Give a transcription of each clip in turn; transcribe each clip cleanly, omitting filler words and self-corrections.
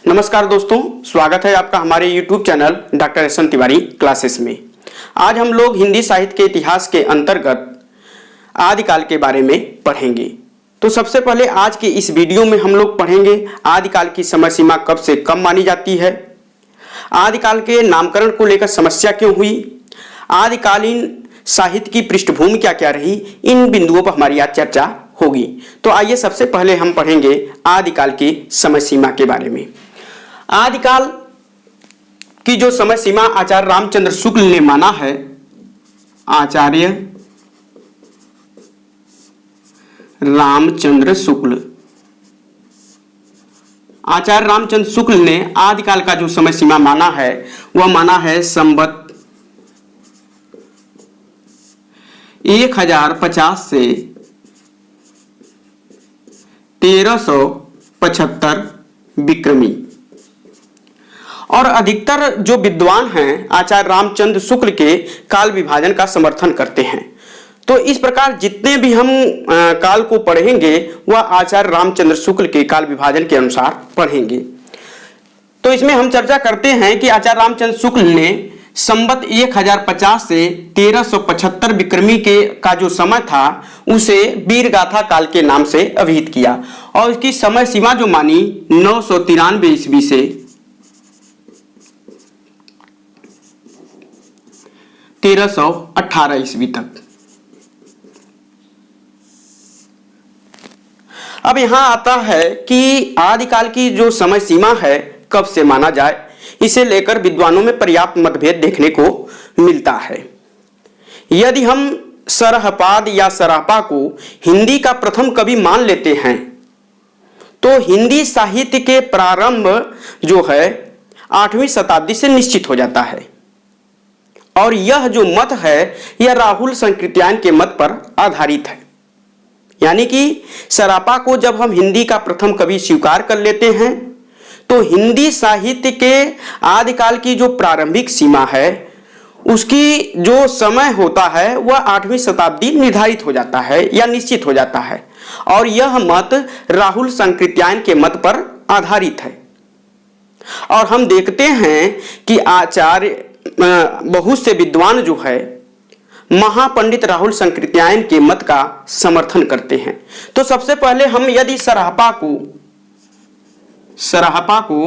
नमस्कार दोस्तों, स्वागत है आपका हमारे YouTube channel doctor SN. Tiwari classes में। आज हम लोग हिंदी साहित्य के इतिहास के अंतर्गत आदिकाल के बारे में पढ़ेंगे। तो सबसे पहले आज के इस वीडियो में हम लोग पढ़ेंगे आदिकाल की समय सीमा कब से कब मानी जाती है, आदिकाल के नामकरण को लेकर समस्या क्यों हुई, आदिकालीन साहित्य की पृष्ठभूमि क्या क्या रही, इन बिंदुओं पर हमारी आज चर्चा होगी। तो आइए सबसे पहले हम पढ़ेंगे आदिकाल की समय सीमा के बारे में। आदिकाल की जो समय सीमा आचार्य रामचंद्र शुक्ल ने माना है, आचार्य रामचंद्र शुक्ल ने आदिकाल का जो समय सीमा माना है वह माना है संवत 1050 से 1375 विक्रमी। और अधिकतर जो विद्वान हैं आचार्य रामचंद्र शुक्ल के काल विभाजन का समर्थन करते हैं। तो इस प्रकार जितने भी हम काल को पढ़ेंगे वह आचार्य रामचंद्र शुक्ल के काल विभाजन के अनुसार पढ़ेंगे। तो इसमें हम चर्चा करते हैं कि आचार्य रामचंद्र शुक्ल ने संवत 1050 से 1375 विक्रमी के का जो समय था उसे वीरगाथा काल के नाम से अभिहित किया और इसकी समय सीमा जो मानी 993 ईस्वी से 1318 ईस्वी तक। अब यहां आता है कि आदिकाल की जो समय सीमा है कब से माना जाए, इसे लेकर विद्वानों में पर्याप्त मतभेद देखने को मिलता है। यदि हम सरहपाद या सरापा को हिंदी का प्रथम कवि मान लेते हैं तो हिंदी साहित्य के प्रारंभ जो है 8वीं शताब्दी से निश्चित हो जाता है। और यह जो मत है यह राहुल संकृत्यायन के मत पर आधारित है। यानी कि सरापा को जब हम हिंदी का प्रथम कवि स्वीकार कर लेते हैं तो हिंदी साहित्य के आदिकाल की जो प्रारंभिक सीमा है उसकी जो समय होता है वह 8वीं शताब्दी निर्धारित हो जाता है या निश्चित हो जाता है। और यह मत राहुल संकृत्यायन के मत पर आधारित है। और हम देखते हैं कि आचार्य बहुत से विद्वान जो है महापंडित राहुल संकृत्यायन के मत का समर्थन करते हैं। तो सबसे पहले हम यदि सराहपा को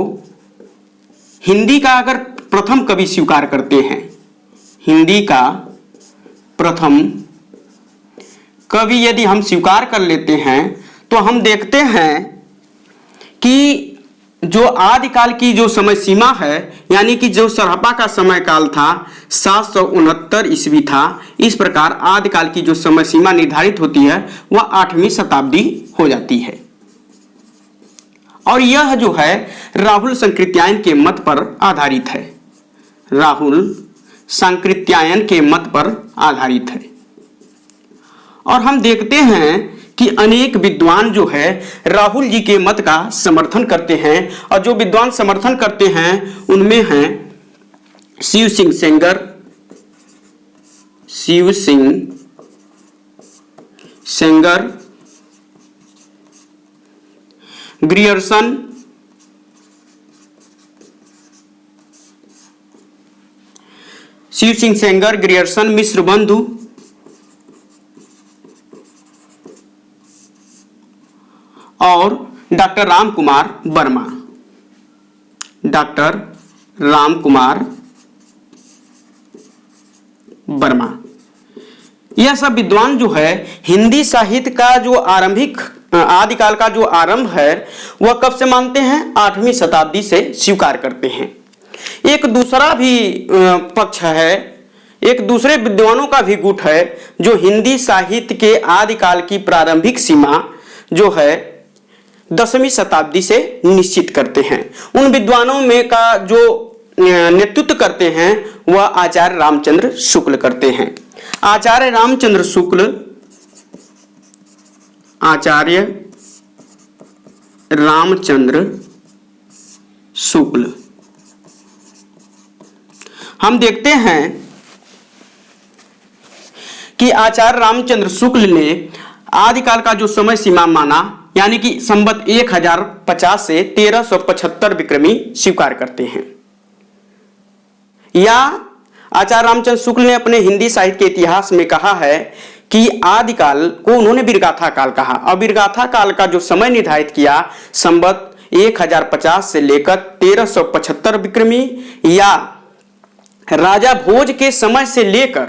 हिंदी का अगर प्रथम कवि स्वीकार करते हैं, हिंदी का प्रथम कवि यदि हम स्वीकार कर लेते हैं तो हम देखते हैं कि जो आदिकाल की जो समय सीमा है यानी कि जो सराहपा का समय काल था 769 ईस्वी था। इस प्रकार आदिकाल की जो समय सीमा निर्धारित होती है वह 8वीं शताब्दी हो जाती है। और यह जो है राहुल संकृत्यायन के मत पर आधारित है, राहुल संकृत्यायन के मत पर आधारित है। और हम देखते हैं कि अनेक विद्वान जो है राहुल जी के मत का समर्थन करते हैं। और जो विद्वान समर्थन करते हैं उनमें हैं शिव सिंह सेंगर, ग्रियर्सन, शिव सिंह सेंगर, ग्रियर्सन, मिश्र बंधु और डॉक्टर रामकुमार वर्मा। यह सब विद्वान जो है हिंदी साहित्य का जो आरंभिक आदिकाल का जो आरंभ है वह कब से मानते हैं, 8वीं शताब्दी से स्वीकार करते हैं। एक दूसरा भी पक्ष है, एक दूसरे विद्वानों का भी गुट है जो हिंदी साहित्य के आदिकाल की प्रारंभिक सीमा जो है 10वीं शताब्दी से निश्चित करते हैं। उन विद्वानों में का जो नेतृत्व करते हैं वह आचार्य रामचंद्र शुक्ल करते हैं। आचार्य रामचंद्र शुक्ल हम देखते हैं कि आचार्य रामचंद्र शुक्ल ने आदिकाल का जो समय सीमा माना यानी कि संवत 1050 से 1375 विक्रमी स्वीकार करते हैं। या आचार्य रामचंद्र शुक्ल ने अपने हिंदी साहित्य के इतिहास में कहा है कि आदिकाल को उन्होंने वीरगाथा काल कहा और वीरगाथा काल का जो समय निर्धारित किया संवत 1050 से लेकर 1375 विक्रमी या राजा भोज के समय से लेकर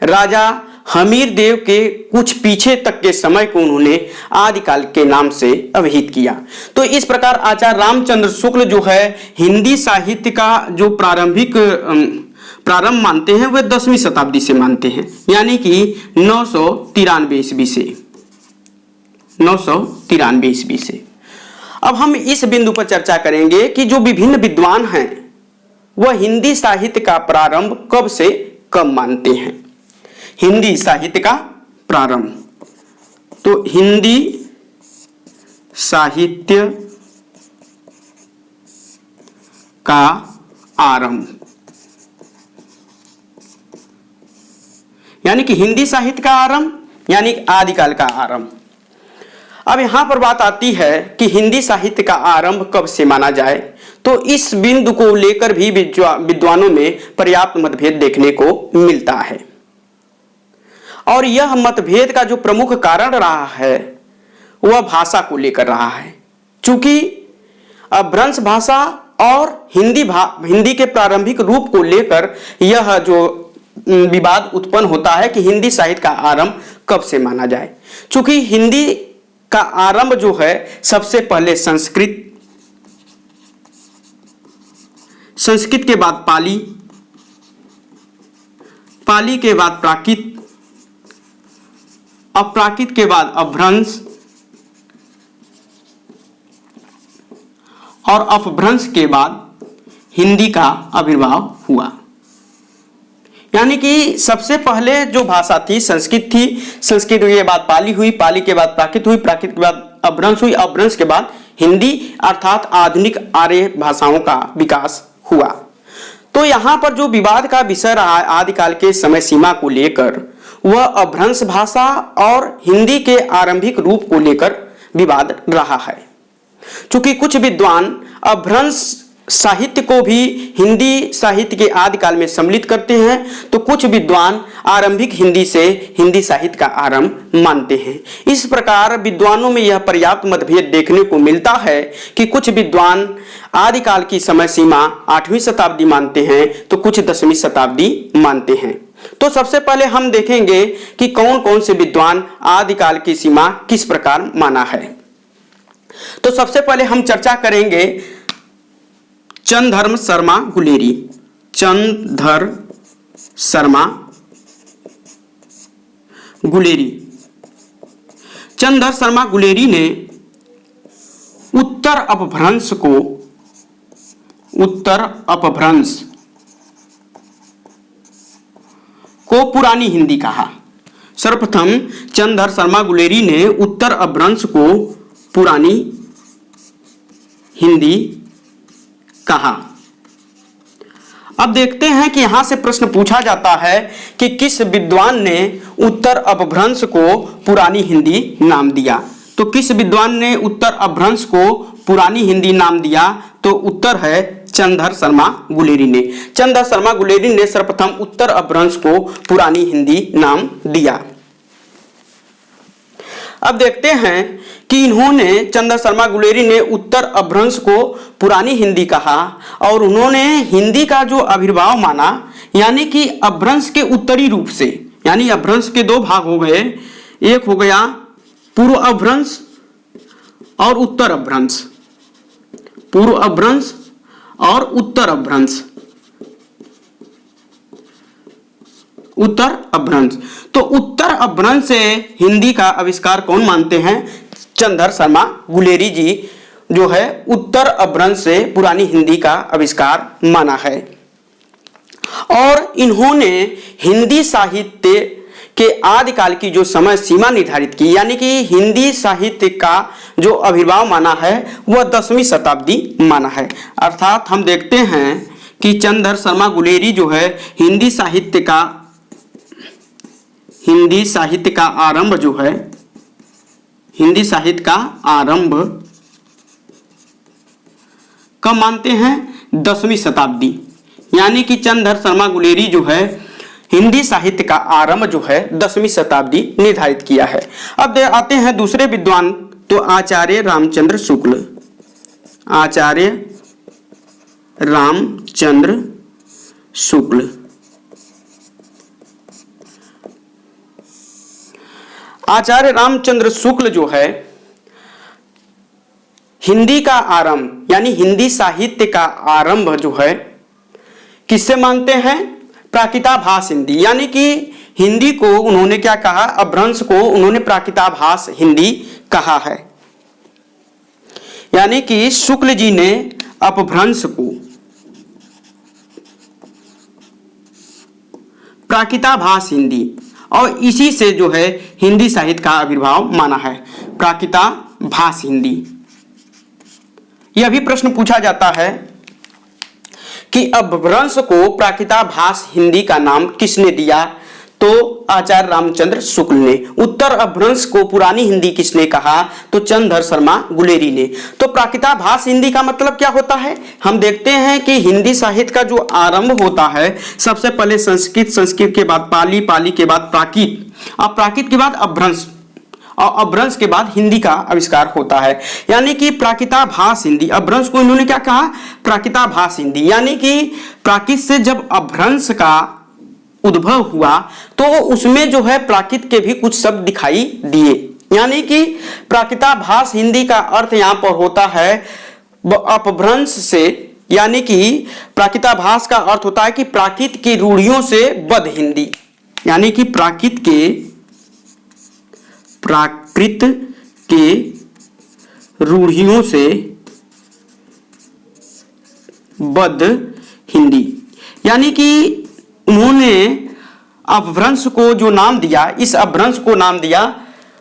राजा हमीर देव के कुछ पीछे तक के समय को उन्होंने आदिकाल के नाम से अभिहित किया। तो इस प्रकार आचार्य रामचंद्र शुक्ल जो है हिंदी साहित्य का जो प्रारंभ मानते हैं वे 10वीं शताब्दी से मानते हैं, यानी कि 993 ईस्वी से 993 ईस्वी से। अब हम इस बिंदु पर चर्चा करेंगे कि जो विभिन्न विद्वान हैं वह हिंदी साहित्य का प्रारंभ कब से कब मानते हैं। हिंदी साहित्य का प्रारंभ, तो हिंदी साहित्य का आरंभ यानी कि हिंदी साहित्य का आरंभ यानी आदिकाल का आरंभ। अब यहां पर बात आती है कि हिंदी साहित्य का आरंभ कब से माना जाए, तो इस बिंदु को लेकर भी विद्वानों में पर्याप्त मतभेद देखने को मिलता है और यह मतभेद का जो प्रमुख कारण रहा है वह भाषा को लेकर रहा है। चूंकि अपभ्रंश भाषा और हिंदी के प्रारंभिक रूप को लेकर यह जो विवाद उत्पन्न होता है कि हिंदी साहित्य का आरंभ कब से माना जाए। चूंकि हिंदी का आरंभ जो है सबसे पहले संस्कृत के बाद पाली, पाली के बाद प्राकृत, अपराकृत के बाद अपभ्रंश और अपभ्रंश के बाद हिंदी का आविर्भाव हुआ। यानी कि सबसे पहले जो भाषा थी संस्कृत थी, संस्कृत के बाद पाली हुई, पाली के बाद प्राकृत हुई, प्राकृत के बाद अपभ्रंश हुई, अपभ्रंश के बाद हिंदी अर्थात आधुनिक आर्य भाषाओं का विकास हुआ। तो यहाँ पर जो विवाद का विषय रहा आदिकाल के समय सीमा को लेकर वह अपभ्रंश भाषा और हिंदी के आरंभिक रूप को लेकर विवाद रहा है। चूंकि कुछ विद्वान अपभ्रंश साहित्य को भी हिंदी साहित्य के आदिकाल में सम्मिलित करते हैं, तो कुछ विद्वान आरंभिक हिंदी से हिंदी साहित्य का आरंभ मानते हैं। इस प्रकार विद्वानों में यह पर्याप्त मतभेद देखने को मिलता है कि कुछ विद्वान आदिकाल की समय सीमा 8वीं शताब्दी मानते हैं तो कुछ 10वीं शताब्दी मानते हैं। तो सबसे पहले हम देखेंगे कि कौन कौन से विद्वान आदिकाल की सीमा किस प्रकार माना है। तो सबसे पहले हम चर्चा करेंगे चंद्रधर शर्मा गुलेरी। चंद्रधर शर्मा गुलेरी, चंद्रधर शर्मा गुलेरी ने उत्तर अपभ्रंश को पुरानी हिंदी कहा। सर्वप्रथम चंद्रधर शर्मा गुलेरी ने उत्तर अपभ्रंश को पुरानी हिंदी कहा। अब देखते हैं कि यहां से प्रश्न पूछा जाता है कि किस विद्वान ने उत्तर अपभ्रंश को पुरानी हिंदी नाम दिया। तो किस विद्वान ने उत्तर अपभ्रंश को पुरानी हिंदी नाम दिया, तो उत्तर है चंद्रधर शर्मा गुलेरी ने। चंद्रधर शर्मा गुलेरी ने सर्वप्रथम उत्तर अपभ्रंश को पुरानी हिंदी नाम दिया। अब देखते हैं कि इन्होंने चंद्रधर शर्मा गुलेरी ने उत्तर अपभ्रंश को पुरानी हिंदी कहा और उन्होंने हिंदी का जो आविर्भाव माना, यानी कि अपभ्रंश के उत्तरी रूप से, यानी अपभ्रंश के दो भाग हो गए, एक हो गया पूर्व अपभ्रंश और उत्तर अपभ्रंश, पूर्व अपभ्रंश और उत्तर अपभ्रंश, उत्तर अपभ्रंश। तो उत्तर अपभ्रंश से हिंदी का आविष्कार कौन मानते हैं? चंद्रधर शर्मा गुलेरी जी जो है उत्तर अपभ्रंश से पुरानी हिंदी का आविष्कार माना है। और इन्होंने हिंदी साहित्य के आदिकाल की जो समय सीमा निर्धारित की, यानी कि हिंदी साहित्य का जो आविर्भाव माना है वह 10वीं शताब्दी माना है। अर्थात हम देखते हैं कि चंद्रधर शर्मा गुलेरी जो है हिंदी साहित्य का आरंभ जो है हिंदी साहित्य का आरंभ कब मानते हैं? 10वीं शताब्दी, यानी कि चंद्रधर शर्मा गुलेरी जो है हिंदी साहित्य का आरंभ जो है 10वीं शताब्दी निर्धारित किया है। अब आते हैं दूसरे विद्वान, तो आचार्य रामचंद्र शुक्ल। आचार्य रामचंद्र शुक्ल। आचार्य रामचंद्र शुक्ल जो है हिंदी का आरंभ यानी हिंदी साहित्य का आरंभ जो है किससे मानते हैं? प्राकृताभास हिंदी, यानी कि हिंदी को उन्होंने क्या कहा? अपभ्रंश को उन्होंने प्राकृताभास हिंदी कहा है। यानी कि शुक्ल जी ने अपभ्रंश को प्राकृताभास हिंदी और इसी से जो है हिंदी साहित्य का आविर्भाव माना है, प्राकृताभास हिंदी। यह भी प्रश्न पूछा जाता है कि अपभ्रंश को प्राकृताभास हिंदी का नाम किसने दिया? तो आचार्य रामचंद्र शुक्ल ने। उत्तर अपभ्रंश को पुरानी हिंदी किसने कहा? तो चंद्रधर शर्मा गुलेरी ने। तो प्राकृताभास हिंदी का मतलब क्या होता है? हम देखते हैं कि हिंदी साहित्य का जो आरंभ होता है सबसे पहले संस्कृत, संस्कृत के बाद पाली, पाली के बाद प्राकृत, और प्राकृत के बाद अपभ्रंश, और अपभ्रंश के बाद हिंदी का आविष्कार होता है। यानी कि प्राकृताभास हिंदी, अपभ्रंश को इन्होंने क्या कहा? प्राकृताभास हिंदी। यानी कि प्राकृत से जब अपभ्रंश का उद्भव हुआ तो उसमें जो है प्राकृत के भी कुछ शब्द दिखाई दिए। यानी कि प्राकृताभास हिंदी का अर्थ यहां पर होता है अपभ्रंश से, यानी कि प्राकृताभास का अर्थ होता है कि प्राकृत की रूढ़ियों से बद्ध हिंदी, यानी कि प्राकृत के रूढ़ियों से बद्ध हिंदी। यानी कि उन्होंने अपभ्रंश को जो नाम दिया, इस अपभ्रंश को नाम दिया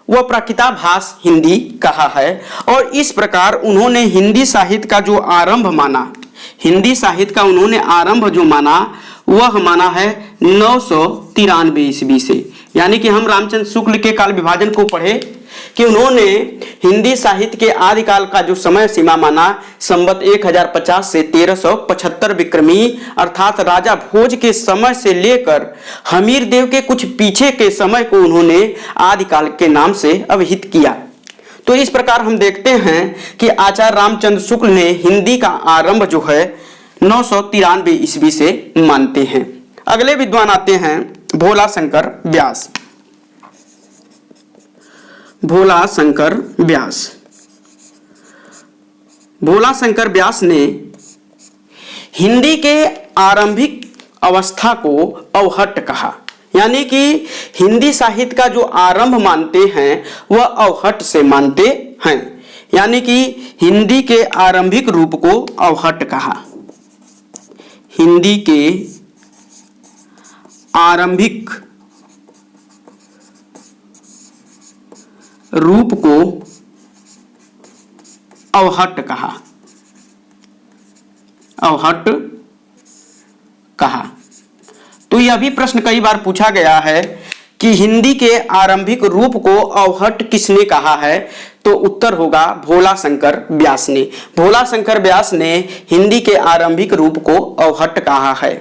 वह प्राकृताभास हिंदी कहा है। और इस प्रकार उन्होंने हिंदी साहित्य का जो आरंभ माना, हिंदी साहित्य का उन्होंने आरंभ जो माना वह माना है 993 ईस्वी से। यानी कि हम रामचंद्र शुक्ल के काल विभाजन को पढ़े कि उन्होंने हिंदी साहित्य के आदिकाल का जो समय सीमा माना संवत 1050 से 1375 विक्रमी, अर्थात राजा भोज के समय से लेकर हमीर देव के कुछ पीछे के समय को उन्होंने आदिकाल के नाम से अभिहित किया। तो इस प्रकार हम देखते हैं कि आचार्य रामचंद्र शुक्ल ने हिंदी का आरंभ जो है 993 ईस्वी से मानते हैं। अगले विद्वान आते हैं भोला शंकर व्यास। भोला शंकर व्यास। भोला शंकर व्यास ने हिंदी के आरंभिक अवस्था को अवहट्ट कहा। यानी कि हिंदी साहित्य का जो आरंभ मानते हैं वह अवहट्ट से मानते हैं। यानी कि हिंदी के आरंभिक रूप को अवहट्ट कहा। हिंदी के आरंभिक रूप को अवहट्ट कहा। अवहट्ट कहा। तो यह भी प्रश्न कई बार पूछा गया है कि हिंदी के आरंभिक रूप को अवहट्ट किसने कहा है? तो उत्तर होगा भोला शंकर व्यास ने। भोला शंकर व्यास ने हिंदी के आरंभिक रूप को अवहट्ट कहा है।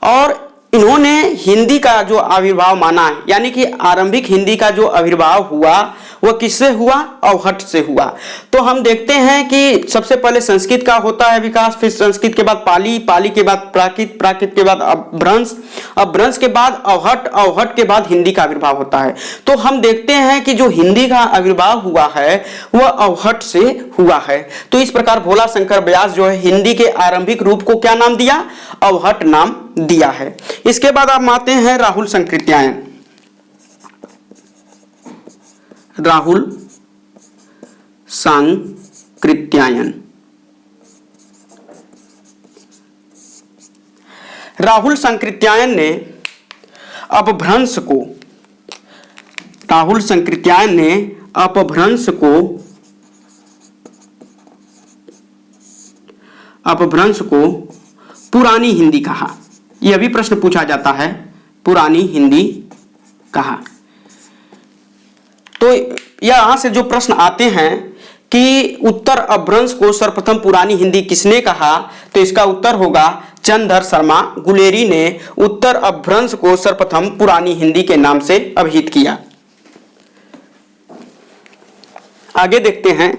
और इन्होंने हिंदी का जो आविर्भाव माना है, यानी कि आरंभिक हिंदी का जो आविर्भाव हुआ वह किससे हुआ? अवहट्ट से हुआ। तो हम देखते हैं कि सबसे पहले संस्कृत का होता है विकास, फिर संस्कृत के बाद पाली, पाली के बाद प्राकृत, प्राकृत के बाद अपभ्रंश, अपभ्रंश के बाद अवहट्ट, अवहट्ट के बाद हिंदी का आविर्भाव होता है। तो हम देखते हैं कि जो हिंदी का आविर्भाव हुआ है वह अवहट्ट से हुआ है। तो इस प्रकार भोला शंकर व्यास जो है हिंदी के आरंभिक रूप को क्या नाम दिया? अवहट्ट नाम दिया है। इसके बाद आप आते हैं राहुल संकृत्यायन। राहुल सांकृत्यायन। राहुल सांकृत्यायन ने अपभ्रंश को, राहुल सांकृत्यायन ने अपभ्रंश को, अपभ्रंश को पुरानी हिंदी कहा। यह भी प्रश्न पूछा जाता है, पुरानी हिंदी कहा। तो यहाँ से जो प्रश्न आते हैं कि उत्तर अपभ्रंश को सर्वप्रथम पुरानी हिंदी किसने कहा, तो इसका उत्तर होगा चंद्रधर शर्मा गुलेरी ने उत्तर अपभ्रंश को सर्वप्रथम पुरानी हिंदी के नाम से अभिहित किया। आगे देखते हैं,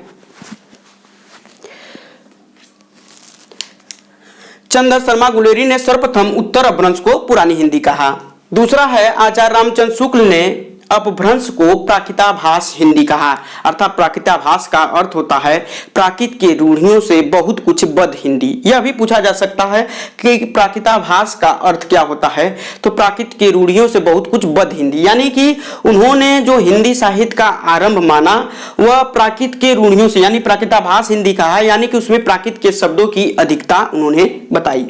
चंद्रधर शर्मा गुलेरी ने सर्वप्रथम उत्तर अपभ्रंश को पुरानी हिंदी कहा। दूसरा है आचार्य रामचंद्र शुक्ल ने अपभ्रंश को प्राकृताभास हिंदी कहा, अर्थात प्राकृताभास का अर्थ होता है प्राकृत के रूढ़ियों से बहुत कुछ बद हिंदी। यह भी पूछा जा सकता है कि प्राकृताभास का अर्थ क्या होता है, तो प्राकृत के रूढ़ियों से बहुत कुछ बद हिंदी, यानी कि उन्होंने जो हिंदी साहित्य का आरंभ माना वह प्राकृत के रूढ़ियों से, यानी प्राकृताभास हिंदी कहा, यानी कि उसमें प्राकृत के शब्दों की अधिकता उन्होंने बताई।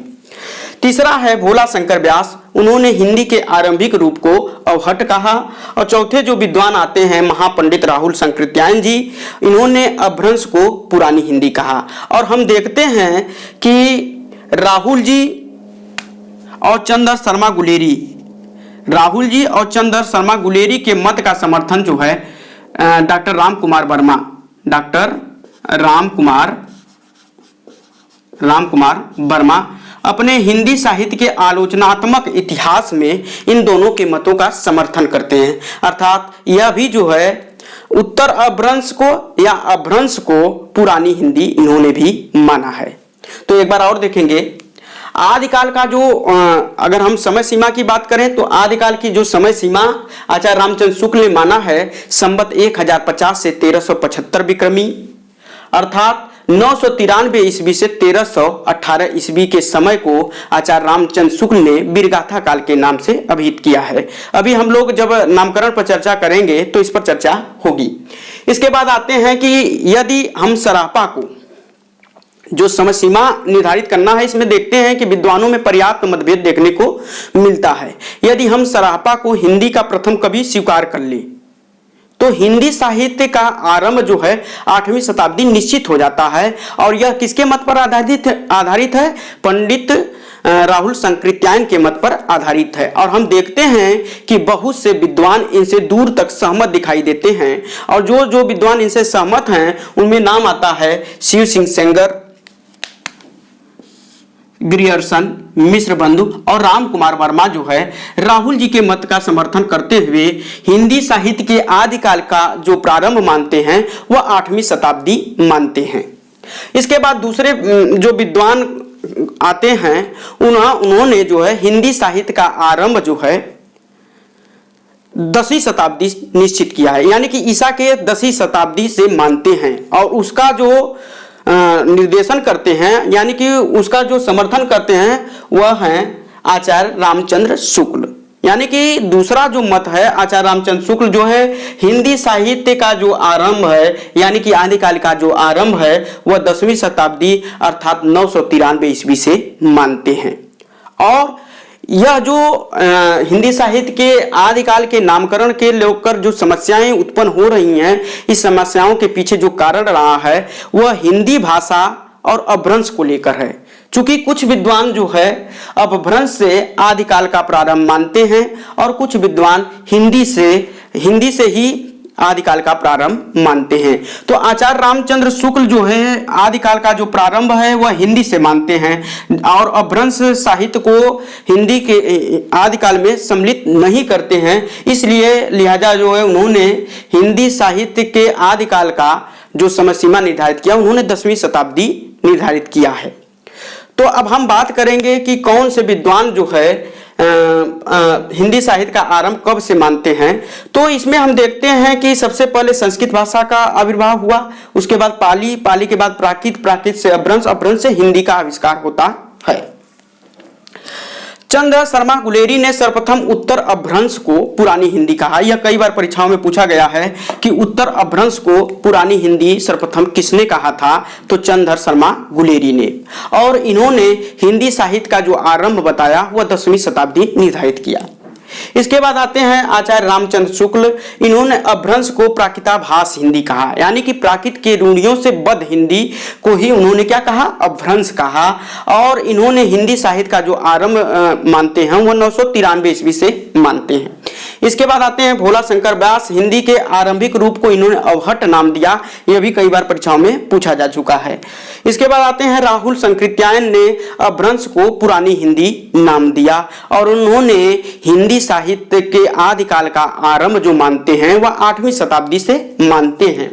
तीसरा है भोला शंकर व्यास, उन्होंने हिंदी के आरंभिक रूप को अवहट कहा। और चौथे जो विद्वान आते हैं महापंडित राहुल संकृत्यायन जी, इन्होंने अपभ्रंश को पुरानी हिंदी कहा। और हम देखते हैं कि राहुल जी और चंद्रधर शर्मा गुलेरी, राहुल जी और चंद्रधर शर्मा गुलेरी के मत का समर्थन जो है डॉक्टर राम कुमार वर्मा, डॉक्टर राम कुमार वर्मा अपने हिंदी साहित्य के आलोचनात्मक इतिहास में इन दोनों के मतों का समर्थन करते हैं। अर्थात यह भी जो है उत्तर अपभ्रंश को या अपभ्रंश को पुरानी हिंदी इन्होंने भी माना है। तो एक बार और देखेंगे, आदिकाल का जो अगर हम समय सीमा की बात करें तो आदिकाल की जो समय सीमा आचार्य रामचंद्र शुक्ल ने माना है संवत 1050 से 1375 विक्रमी, अर्थात 993 ईस्वी से 1318 ईस्वी के समय को आचार्य रामचंद्र शुक्ल ने वीरगाथा काल के नाम से अभिहित किया है। अभी हम लोग जब नामकरण पर चर्चा करेंगे तो इस पर चर्चा होगी। इसके बाद आते हैं कि यदि हम सरापा को जो समय सीमा निर्धारित करना है, इसमें देखते हैं कि विद्वानों में पर्याप्त मतभेद देखने को मिलता है। यदि हम सरापा को हिंदी का प्रथम कवि स्वीकार कर ले तो हिंदी साहित्य का आरंभ जो है 8वीं शताब्दी निश्चित हो जाता है। और यह किसके मत पर आधारित है? पंडित राहुल संकृत्यायन के मत पर आधारित है। और हम देखते हैं कि बहुत से विद्वान इनसे दूर तक सहमत दिखाई देते हैं। और जो विद्वान इनसे सहमत हैं उनमें नाम आता है शिव सिंह सेंगर, ग्रियर्सन, मिश्र बंधु और राम कुमार वर्मा जो है राहुल जी के मत का समर्थन करते हुए हिंदी साहित्य के आदिकाल का जो प्रारंभ मानते हैं वह 8वीं शताब्दी मानते हैं। इसके बाद दूसरे जो विद्वान आते हैं उन्होंने जो है हिंदी साहित्य का आरंभ जो है 10वीं शताब्दी निश्चित किया है, यानी कि ईसा के 10वीं शताब्दी से मानते हैं। और उसका जो निर्देशन करते हैं यानी कि उसका जो समर्थन करते हैं वह है आचार्य रामचंद्र शुक्ल। यानी कि दूसरा जो मत है आचार्य रामचंद्र शुक्ल जो है हिंदी साहित्य का जो आरंभ है यानी कि आदिकाल का जो आरंभ है वह 10वीं शताब्दी अर्थात 993 ईस्वी से मानते हैं। और यह जो हिंदी साहित्य के आदिकाल के नामकरण के लेकर जो समस्याएं उत्पन्न हो रही हैं, इस समस्याओं के पीछे जो कारण रहा है वह हिंदी भाषा और अपभ्रंश को लेकर है। चूंकि कुछ विद्वान जो है अपभ्रंश से आदिकाल का प्रारंभ मानते हैं और कुछ विद्वान हिंदी से ही आदिकाल का प्रारंभ मानते हैं। तो आचार्य रामचंद्र शुक्ल जो है आदिकाल का जो प्रारंभ है वह हिंदी से मानते हैं और अपभ्रंश साहित्य को हिंदी के आदिकाल में सम्मिलित नहीं करते हैं। इसलिए लिहाजा जो है उन्होंने हिंदी साहित्य के आदिकाल का जो समय सीमा निर्धारित किया उन्होंने 10वीं शताब्दी निर्धारित किया है। तो अब हम बात करेंगे कि कौन से विद्वान जो है हिंदी साहित्य का आरंभ कब से मानते हैं। तो इसमें हम देखते हैं कि सबसे पहले संस्कृत भाषा का आविर्भाव हुआ, उसके बाद पाली के बाद प्राकृत से अपभ्रंश से हिंदी का आविष्कार होता है। चंद्रधर शर्मा गुलेरी ने सर्वप्रथम उत्तर अपभ्रंश को पुरानी हिंदी कहा। यह कई बार परीक्षाओं में पूछा गया है कि उत्तर अपभ्रंश को पुरानी हिंदी सर्वप्रथम किसने कहा था, तो चंद्रधर शर्मा गुलेरी ने। और इन्होंने हिंदी साहित्य का जो आरंभ बताया वह 10वीं शताब्दी निर्धारित किया। इसके बाद आते हैं आचार्य रामचंद्र शुक्ल। इन्होंने अपभ्रंश को प्राकृताभास हिंदी कहा, यानी कि प्राकृत के रूढ़ियों से बद्ध हिंदी को ही उन्होंने क्या कहा, अपभ्रंश कहा। और इन्होंने हिंदी साहित्य का जो आरंभ मानते हैं वह 993 ईस्वी से मानते हैं। इसके बाद आते हैं भोला शंकर व्यास। हिंदी के आरंभिक रूप को इन्होंने अवहट नाम दिया, यह भी कई बार परीक्षाओं में पूछा जा चुका है। इसके बाद आते हैं राहुल संकृत्यायन ने अपभ्रंश को पुरानी हिंदी नाम दिया और उन्होंने हिंदी साहित्य के आदिकाल का आरंभ जो मानते हैं वह 8वीं शताब्दी से मानते हैं।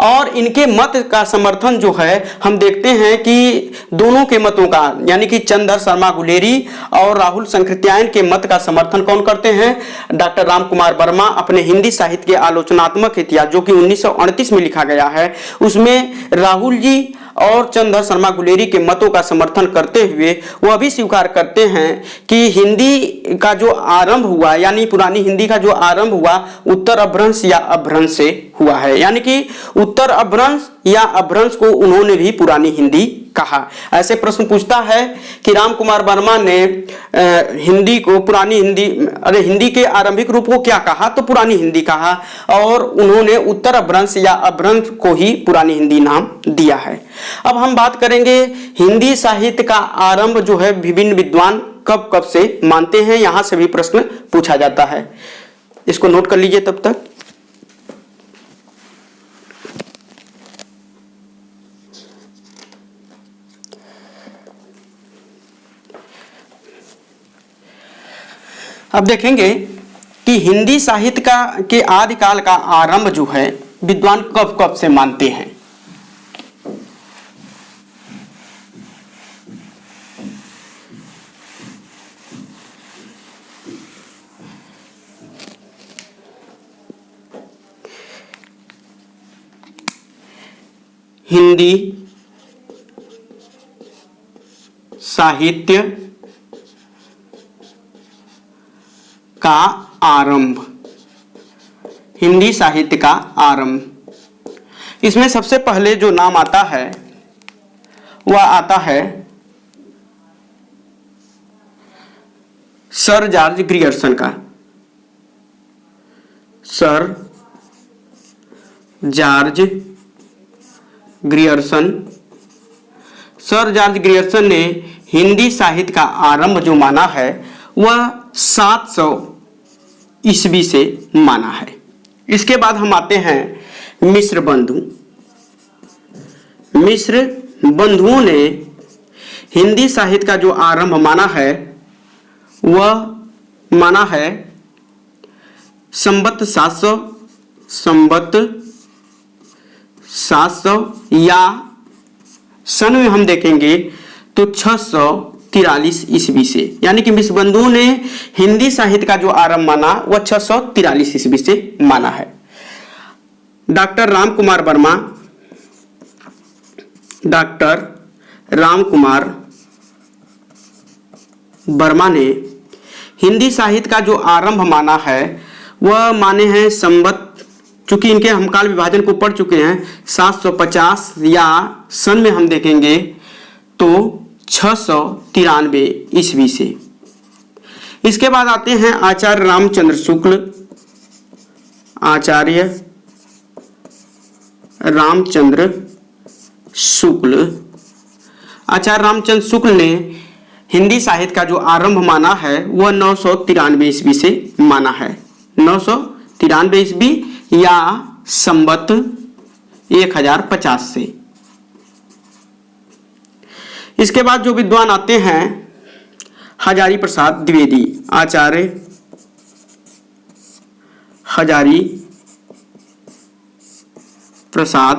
और इनके मत का समर्थन जो है हम देखते हैं कि दोनों के मतों का, यानी कि चंद्र शर्मा गुलेरी और राहुल संकृत्यायन के मत का समर्थन कौन करते हैं? डॉक्टर राम कुमार वर्मा अपने हिंदी साहित्य के आलोचनात्मक इतिहास जो कि 1938 में लिखा गया है, उसमें राहुल जी और चंद्र शर्मा गुलेरी के मतों का समर्थन करते हुए वह भी स्वीकार करते हैं कि हिंदी का जो आरंभ हुआ, यानी पुरानी हिंदी का जो आरंभ हुआ उत्तर अपभ्रंश या अपभ्रंश से हुआ है, यानी कि उत्तर अपभ्रंश या अपभ्रंश को उन्होंने भी पुरानी हिंदी कहा। ऐसे प्रश्न पूछता है कि राम कुमार वर्मा ने हिंदी को पुरानी हिंदी, हिंदी के आरंभिक रूप को क्या कहा? तो पुरानी हिंदी कहा, और उन्होंने उत्तर अपभ्रंश या अपभ्रंश को ही पुरानी हिंदी नाम दिया है। अब हम बात करेंगे हिंदी साहित्य का आरंभ जो है विभिन्न विद्वान कब कब से मानते हैं, यहां से भी प्रश्न पूछा जाता है, इसको नोट कर लीजिए तब तक। अब देखेंगे कि हिंदी साहित्य का के आदिकाल का आरंभ जो है विद्वान कब कब से मानते हैं। हिंदी साहित्य का आरंभ, हिंदी साहित्य का आरंभ, इसमें सबसे पहले जो नाम आता है वह आता है सर जॉर्ज ग्रियर्सन का। Sir George Grierson, sir George Grierson ने हिंदी साहित्य का आरंभ जो माना है वह 700 ईस्वी से माना है। इसके बाद हम आते हैं मिश्र बंधु। मिश्र बंधुओं ने हिंदी साहित्य का जो आरंभ माना है वह माना है संवत 700 या सन में हम देखेंगे तो 643 ईस्वी से, यानी कि मिश्र बंधुओं ने हिंदी साहित्य का जो आरंभ माना वह 643 ईस्वी से माना है। डॉक्टर राम कुमार वर्मा, डॉक्टर राम कुमार वर्मा ने हिंदी साहित्य का जो आरंभ माना है वह माने हैं संवत, चूंकि इनके हम काल विभाजन को पढ़ चुके हैं, 750 या सन में हम देखेंगे तो 693 ईस्वी से। इसके बाद आते हैं आचार्य रामचंद्र शुक्ल। आचार्य रामचंद्र शुक्ल, आचार्य रामचंद्र शुक्ल ने हिंदी साहित्य का जो आरंभ माना है वह 993 ईस्वी से माना है। 993 ईस्वी या संवत 1050 से। इसके बाद जो विद्वान आते हैं हजारी प्रसाद द्विवेदी। आचार्य हजारी प्रसाद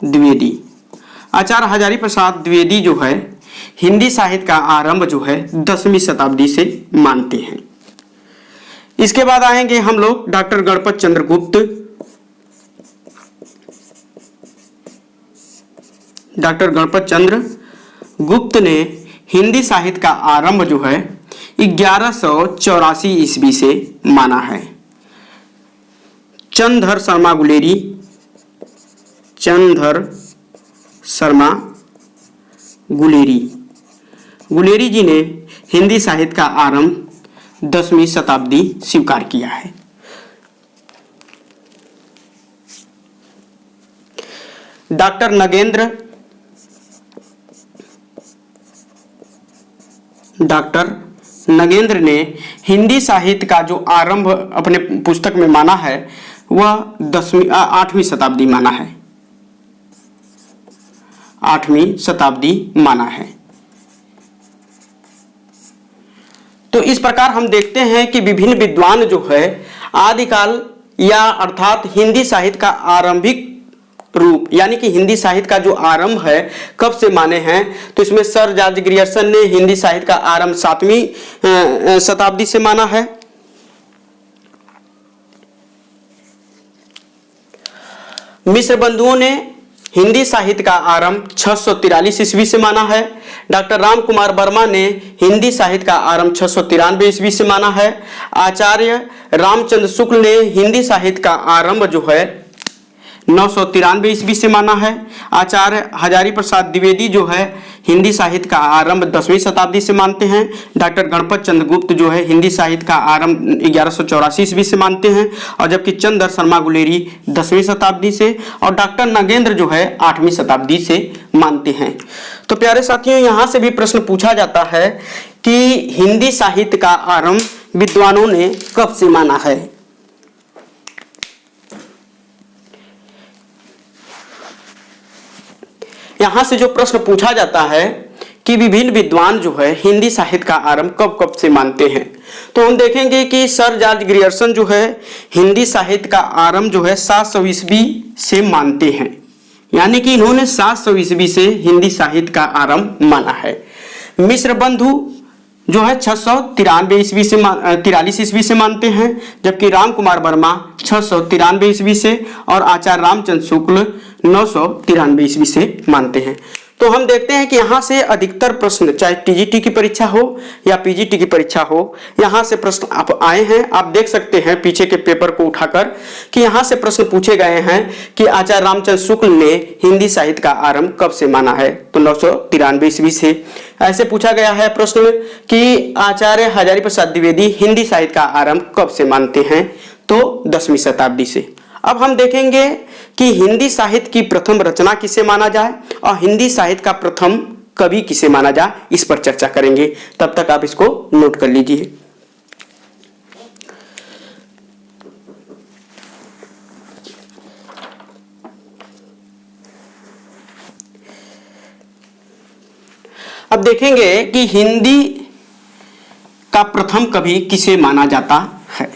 द्विवेदी, आचार्य हजारी प्रसाद द्विवेदी जो है हिंदी साहित्य का आरंभ जो है 10वीं शताब्दी से मानते हैं। इसके बाद आएंगे हम लोग डॉक्टर गणपत चंद्र गुप्त। डॉक्टर गणपत चंद्र गुप्त ने हिंदी साहित्य का आरंभ जो है 1184 ईस्वी से माना है। चंद्र शर्मा गुलेरी, चंद्र शर्मा गुलेरी, गुलेरी जी ने हिंदी साहित्य का आरंभ 10वीं शताब्दी स्वीकार किया है। डॉक्टर नगेंद्र, डॉक्टर नगेंद्र ने हिंदी साहित्य का जो आरंभ अपने पुस्तक में माना है वह 8वीं शताब्दी माना है, 8वीं शताब्दी माना है। तो इस प्रकार हम देखते हैं कि विभिन्न विद्वान जो है आदिकाल या अर्थात हिंदी साहित्य का आरंभिक रूप यानी कि हिंदी साहित्य का जो आरंभ है कब से माने हैं, तो इसमें सर जॉर्ज ग्रियर्सन ने हिंदी साहित्य का आरंभ 7वीं शताब्दी से माना है। मिश्र बंधुओं ने हिंदी साहित्य का आरंभ 643 ईस्वी से माना है। डॉक्टर राम कुमार वर्मा ने हिंदी साहित्य का आरंभ 693 ईस्वी से माना है। आचार्य रामचंद्र शुक्ल ने हिंदी साहित्य का आरंभ जो है 993 ईस्वी से माना है। आचार्य हजारी प्रसाद द्विवेदी जो है हिंदी साहित्य का आरंभ 10वीं शताब्दी से मानते हैं। डॉक्टर गणपत चंद्र गुप्त जो है हिंदी साहित्य का आरंभ 1184 ईस्वी से मानते हैं, और जबकि चंद्र शर्मा गुलेरी 10वीं शताब्दी से, और डॉक्टर नगेंद्र जो है 8वीं शताब्दी से मानते हैं। तो प्यारे साथियों, यहाँ से भी प्रश्न पूछा जाता है कि हिंदी साहित्य का आरंभ विद्वानों ने कब से माना है। यहां से जो प्रश्न पूछा जाता है कि विभिन्न विद्वान जो है हिंदी साहित्य का आरंभ कब कब से मानते हैं, तो हम देखेंगे कि सर जॉर्ज ग्रियर्सन जो है हिंदी साहित्य का आरंभ जो है 700 ईस्वी से मानते हैं, यानी कि इन्होंने 700 ईस्वी से हिंदी साहित्य का आरंभ माना है। मिश्र बंधु जो है 693 ईस्वी से 43 ईस्वी से मानते हैं, जबकि राम कुमार वर्मा 693 ईस्वी से और आचार्य रामचंद्र शुक्ल 993 ईस्वी से मानते हैं। तो हम देखते हैं कि यहाँ से अधिकतर प्रश्न, चाहे टीजीटी की परीक्षा हो या पीजीटी की परीक्षा हो, यहाँ से प्रश्न आप आए हैं। आप देख सकते हैं पीछे के पेपर को उठाकर कि यहाँ से प्रश्न पूछे गए हैं कि आचार्य रामचंद्र शुक्ल ने हिंदी साहित्य का आरंभ कब से माना है, तो 993 ईस्वी से। ऐसे पूछा गया है प्रश्न कि आचार्य हजारी प्रसाद द्विवेदी हिंदी साहित्य का आरंभ कब से मानते हैं, तो 10वीं शताब्दी से। अब हम देखेंगे कि हिंदी साहित्य की प्रथम रचना किसे माना जाए और हिंदी साहित्य का प्रथम कवि किसे माना जाए, इस पर चर्चा करेंगे। तब तक आप इसको नोट कर लीजिए। अब देखेंगे कि हिंदी का प्रथम कवि किसे माना जाता है।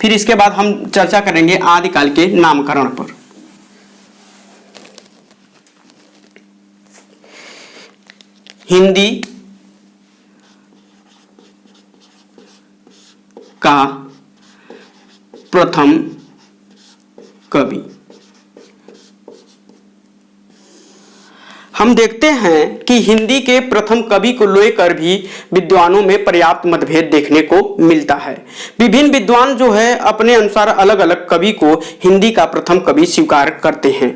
फिर इसके बाद हम चर्चा करेंगे आदिकाल के नामकरण पर। हिंदी का प्रथम कवि। हम देखते हैं कि हिंदी के प्रथम कवि को लेकर भी विद्वानों में पर्याप्त मतभेद देखने को मिलता है। विभिन्न विद्वान जो है अपने अनुसार अलग अलग कवि को हिंदी का प्रथम कवि स्वीकार करते हैं,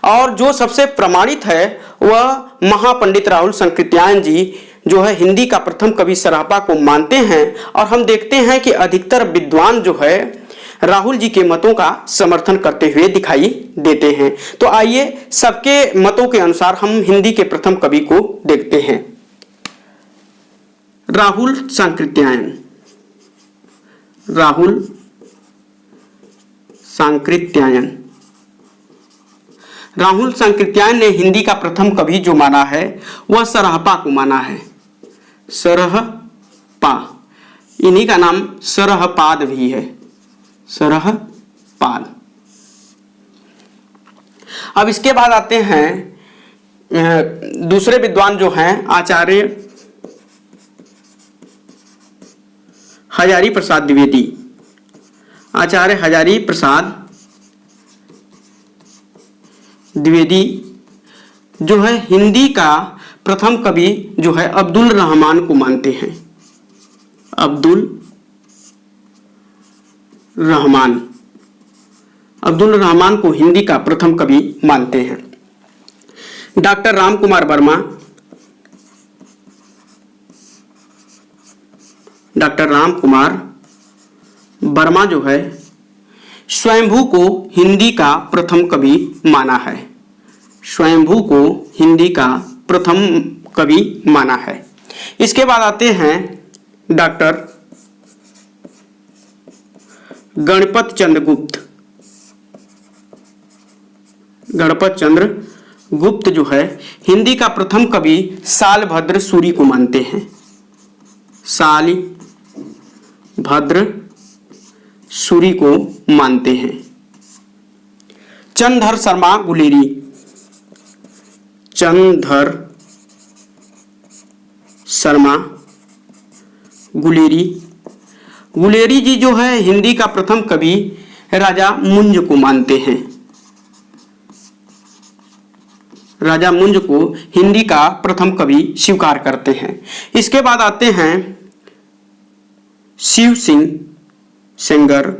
और जो सबसे प्रमाणित है वह महापंडित राहुल संकृत्यायन जी जो है हिंदी का प्रथम कवि सरापा को मानते हैं। और हम देखते हैं कि अधिकतर विद्वान जो है राहुल जी के मतों का समर्थन करते हुए दिखाई देते हैं। तो आइए सबके मतों के अनुसार हम हिंदी के प्रथम कवि को देखते हैं। राहुल सांकृत्यायन। राहुल सांकृत्यायन। राहुल सांकृत्यायन ने हिंदी का प्रथम कवि जो माना है वह सरहपा को माना है। सरहपा, इन्हीं का नाम सरहपाद भी है। सरहपाद। अब इसके बाद आते हैं दूसरे विद्वान जो हैं आचार्य हजारी प्रसाद द्विवेदी। आचार्य हजारी प्रसाद द्विवेदी जो है हिंदी का प्रथम कवि जो है अब्दुल रहमान को मानते हैं। अब्दुल रहमान। अब्दुल रहमान को हिंदी का प्रथम कवि मानते हैं। डॉक्टर राम कुमार वर्मा। डॉक्टर राम कुमार वर्मा जो है स्वयंभू को हिंदी का प्रथम कवि माना है। स्वयंभू को हिंदी का प्रथम कवि माना है। इसके बाद आते हैं डॉक्टर गणपत चंद्र गुप्त। गणपत चंद्र गुप्त जो है हिंदी का प्रथम कवि शालभद्र सूरी को मानते हैं। शालभद्र सूरी को मानते हैं। चंद्रधर शर्मा गुलेरी। चंद्रधर शर्मा गुलेरी। गुलेरी जी जो है हिंदी का प्रथम कवि राजा मुंज को मानते हैं। राजा मुंज को हिंदी का प्रथम कवि स्वीकार करते हैं। इसके बाद आते हैं शिव सिंह सेंगर।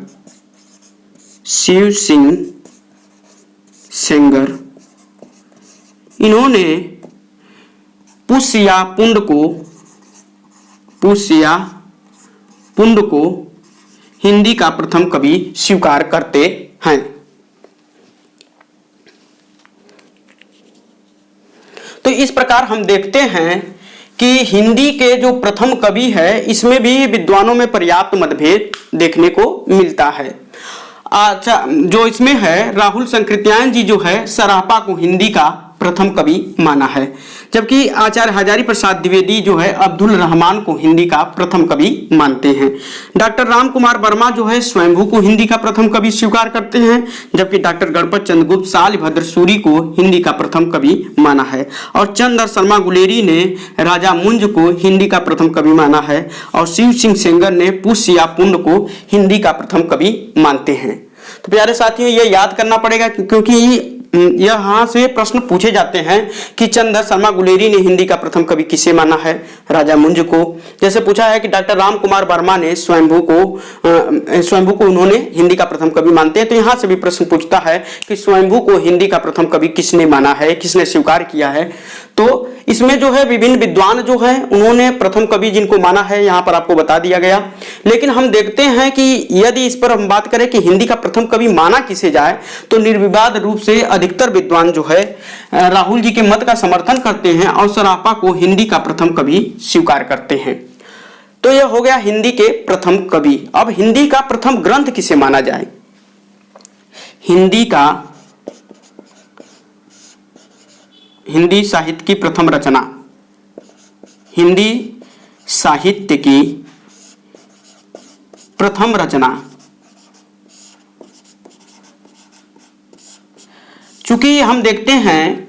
शिव सिंह सेंगर इन्होंने पुष्य या पुंड को हिंदी का प्रथम कवि स्वीकार करते हैं। तो इस प्रकार हम देखते हैं कि हिंदी के जो प्रथम कवि है इसमें भी विद्वानों में पर्याप्त मतभेद देखने को मिलता है। अच्छा, जो इसमें है राहुल संकृत्यायन जी जो है सरापा को हिंदी का प्रथम कवि माना है, जबकि आचार्य हजारी प्रसाद द्विवेदी जो है अब्दुल रहमान को हिंदी का प्रथम कवि मानते हैं। डॉक्टर राम कुमार वर्मा जो है स्वयंभू को हिंदी का प्रथम कवि स्वीकार करते हैं, जबकि डॉक्टर गणपत चंद्र गुप्त शालभद्र सूरी को हिंदी का प्रथम कवि माना है। और चंद्रधर शर्मा गुलेरी ने राजा मुंज को हिंदी का प्रथम कवि माना है और शिव सिंह सेंगर ने पुष्य या पुंड को हिंदी का प्रथम कवि मानते हैं। तो प्यारे साथियों, ये याद करना पड़ेगा क्योंकि यहाँ से प्रश्न पूछे जाते हैं कि चंद्रधर शर्मा गुलेरी ने हिंदी का प्रथम कवि किसे माना है, राजा मुंज को। जैसे पूछा है कि डॉक्टर राम कुमार वर्मा ने स्वयंभू को उन्होंने हिंदी का प्रथम कवि मानते हैं। तो यहाँ से भी प्रश्न पूछता है कि स्वयंभू को हिंदी का प्रथम कवि किसने माना है, किसने स्वीकार किया है। तो इसमें जो है विभिन्न विद्वान जो है उन्होंने प्रथम कवि जिनको माना है यहाँ पर आपको बता दिया गया। लेकिन हम देखते हैं कि यदि इस पर हम बात करें कि हिंदी का प्रथम कवि माना किसे जाए, तो निर्विवाद रूप से अधिकतर विद्वान जो है राहुल जी के मत का समर्थन करते हैं और सरापा को हिंदी का प्रथम कवि स्वीकार करते हैं। तो यह हो गया हिंदी के प्रथम कवि। अब हिंदी का प्रथम ग्रंथ किसे माना जाए। हिंदी साहित्य की प्रथम रचना, हिंदी साहित्य की प्रथम रचना, चूंकि हम देखते हैं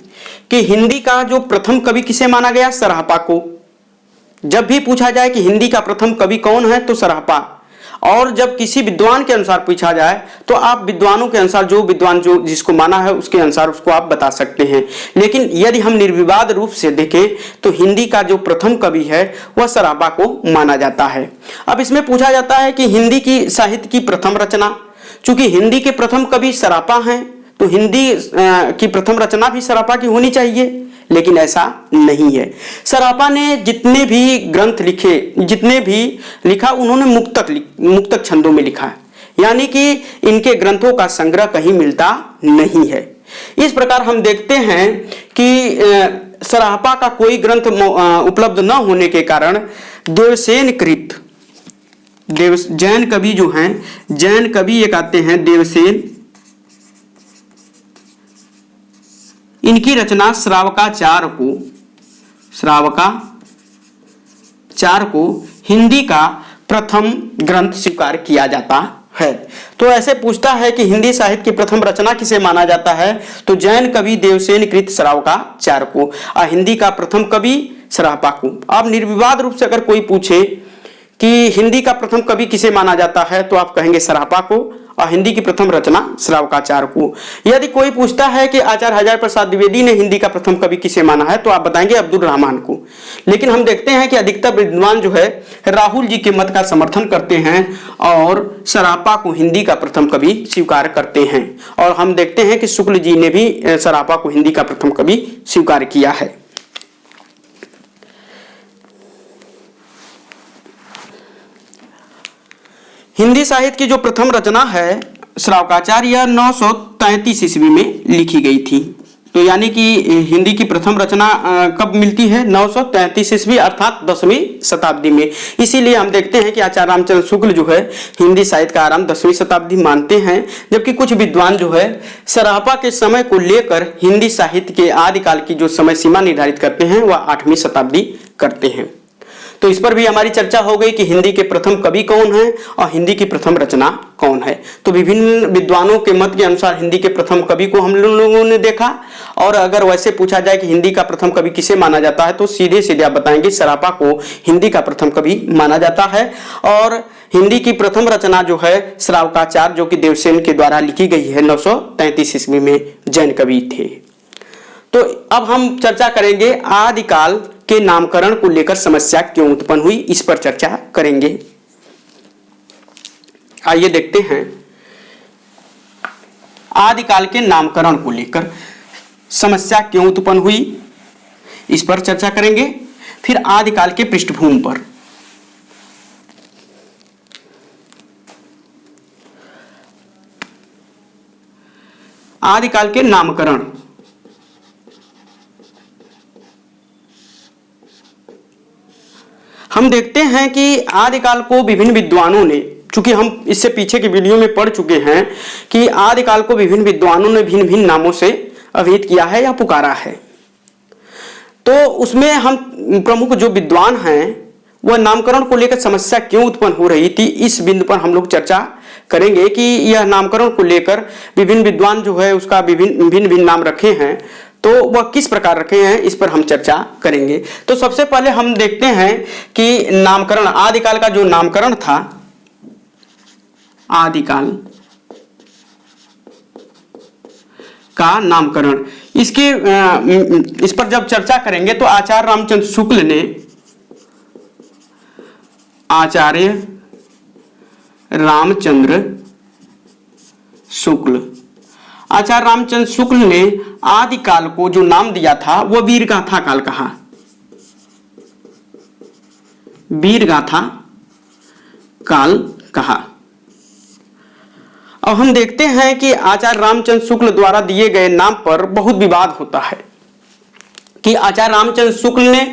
कि हिंदी का जो प्रथम कवि किसे माना गया, सरापा को। जब भी पूछा जाए कि हिंदी का प्रथम कवि कौन है तो सरापा। और जब किसी विद्वान के अनुसार पूछा जाए तो आप विद्वानों के अनुसार जो विद्वान जो जिसको माना है उसके अनुसार उसको आप बता सकते हैं। लेकिन यदि हम निर्विवाद रूप से देखें तो हिंदी का जो प्रथम कवि है वह सरापा को माना जाता है। अब इसमें पूछा जाता है कि हिंदी की साहित्य की प्रथम रचना, चूंकि हिंदी के प्रथम कवि सरापा हैं तो हिंदी की प्रथम रचना भी सरापा की होनी चाहिए, लेकिन ऐसा नहीं है। सरापा ने जितने भी ग्रंथ लिखे, जितने भी लिखा, उन्होंने मुक्तक छंदों में लिखा है, यानी कि इनके ग्रंथों का संग्रह कहीं मिलता नहीं है। इस प्रकार हम देखते हैं कि सरापा का कोई ग्रंथ उपलब्ध न होने के कारण देवसेन कृत जैन कवि जो हैं, जैन कवि एक आते हैं देवसेन, इनकी रचना श्रावकाचार्य को हिंदी का प्रथम ग्रंथ स्वीकार किया जाता है। तो ऐसे पूछता है कि हिंदी साहित्य की प्रथम रचना किसे माना जाता है, तो जैन कवि देवसेन कृत श्रावकाचार्य को, और हिंदी का प्रथम कवि सरापा को। अब निर्विवाद रूप से अगर कोई पूछे कि हिंदी का प्रथम कवि किसे माना जाता है तो आप कहेंगे सरापा को, और हिंदी की प्रथम रचना श्रावकाचार्य को। यदि कोई पूछता है कि आचार्य हजारी प्रसाद द्विवेदी ने हिंदी का प्रथम कवि किसे माना है तो आप बताएंगे अब्दुल रहमान को। लेकिन हम देखते हैं कि अधिकतर विद्वान जो है राहुल जी के मत का समर्थन करते हैं और सरापा को हिंदी का प्रथम कवि स्वीकार करते हैं। और हम देखते हैं कि शुक्ल जी ने भी सरापा को हिंदी का प्रथम कवि स्वीकार किया है। हिंदी साहित्य की जो प्रथम रचना है श्रावकाचार्य 933 ईस्वी में लिखी गई थी। तो यानी कि हिंदी की प्रथम रचना कब मिलती है? 933 ईस्वी अर्थात 10वीं शताब्दी में। इसीलिए हम देखते हैं कि आचार्य रामचंद्र शुक्ल जो है हिंदी साहित्य का आरंभ 10वीं शताब्दी मानते हैं, जबकि कुछ विद्वान जो है सरापा के समय को लेकर हिंदी साहित्य के आदिकाल की जो समय सीमा निर्धारित करते हैं वह 8वीं शताब्दी करते हैं। तो इस पर भी हमारी चर्चा हो गई कि हिंदी के प्रथम कवि कौन है और हिंदी की प्रथम रचना कौन है। तो विभिन्न विद्वानों के मत के अनुसार हिंदी के प्रथम कवि को हम लोगों ने देखा, और अगर वैसे पूछा जाए कि हिंदी का प्रथम कवि किसे माना जाता है तो सीधे सीधे आप बताएंगे सरापा को हिंदी का प्रथम कवि माना जाता है। और हिंदी की प्रथम रचना जो है श्रावकाचार्य जो कि देवसेन के द्वारा लिखी गई है 933 ईस्वी में, जैन कवि थे। तो अब हम चर्चा करेंगे आदिकाल के नामकरण को लेकर समस्या क्यों उत्पन्न हुई, इस पर चर्चा करेंगे। आइए देखते हैं आदिकाल के नामकरण को लेकर समस्या क्यों उत्पन्न हुई, इस पर चर्चा करेंगे। फिर आदिकाल के पृष्ठभूमि पर, आदिकाल के नामकरण, हम देखते हैं कि आदिकाल को विभिन्न विद्वानों ने, चूंकि हम इससे पीछे की वीडियो में पढ़ चुके हैं कि आदिकाल को विभिन्न विद्वानों ने भिन्न भिन्न नामों से अभिहित किया है या पुकारा है। तो उसमें हम प्रमुख जो विद्वान हैं वह नामकरण को लेकर समस्या क्यों उत्पन्न हो रही थी, इस बिंदु पर हम लोग चर्चा करेंगे कि यह नामकरण को लेकर विभिन्न विद्वान जो है उसका भिन्न भिन्न नाम रखे हैं, तो वह किस प्रकार रखे हैं इस पर हम चर्चा करेंगे। तो सबसे पहले हम देखते हैं कि नामकरण, आदिकाल का जो नामकरण था, आदिकाल का नामकरण, इसके इस पर जब चर्चा करेंगे तो आचार्य रामचंद्र शुक्ल ने, आचार्य रामचंद्र शुक्ल, आचार्य रामचंद्र शुक्ल ने आदिकाल को जो नाम दिया था वह वीरगाथा काल कहा, वीरगाथा काल कहा। अब हम देखते हैं कि आचार्य रामचंद्र शुक्ल द्वारा दिए गए नाम पर बहुत विवाद होता है कि आचार्य रामचंद्र शुक्ल ने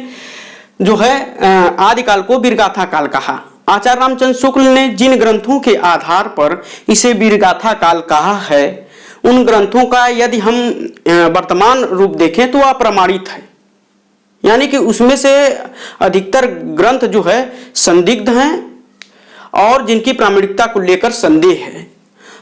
जो है आदिकाल को वीरगाथा काल कहा। आचार्य रामचंद्र शुक्ल ने जिन ग्रंथों के आधार पर इसे वीरगाथा काल कहा है उन ग्रंथों का यदि हम वर्तमान रूप देखें तो अप्रमाणित है, यानी कि उसमें से अधिकतर ग्रंथ जो है संदिग्ध हैं और जिनकी प्रामाणिकता को लेकर संदेह है।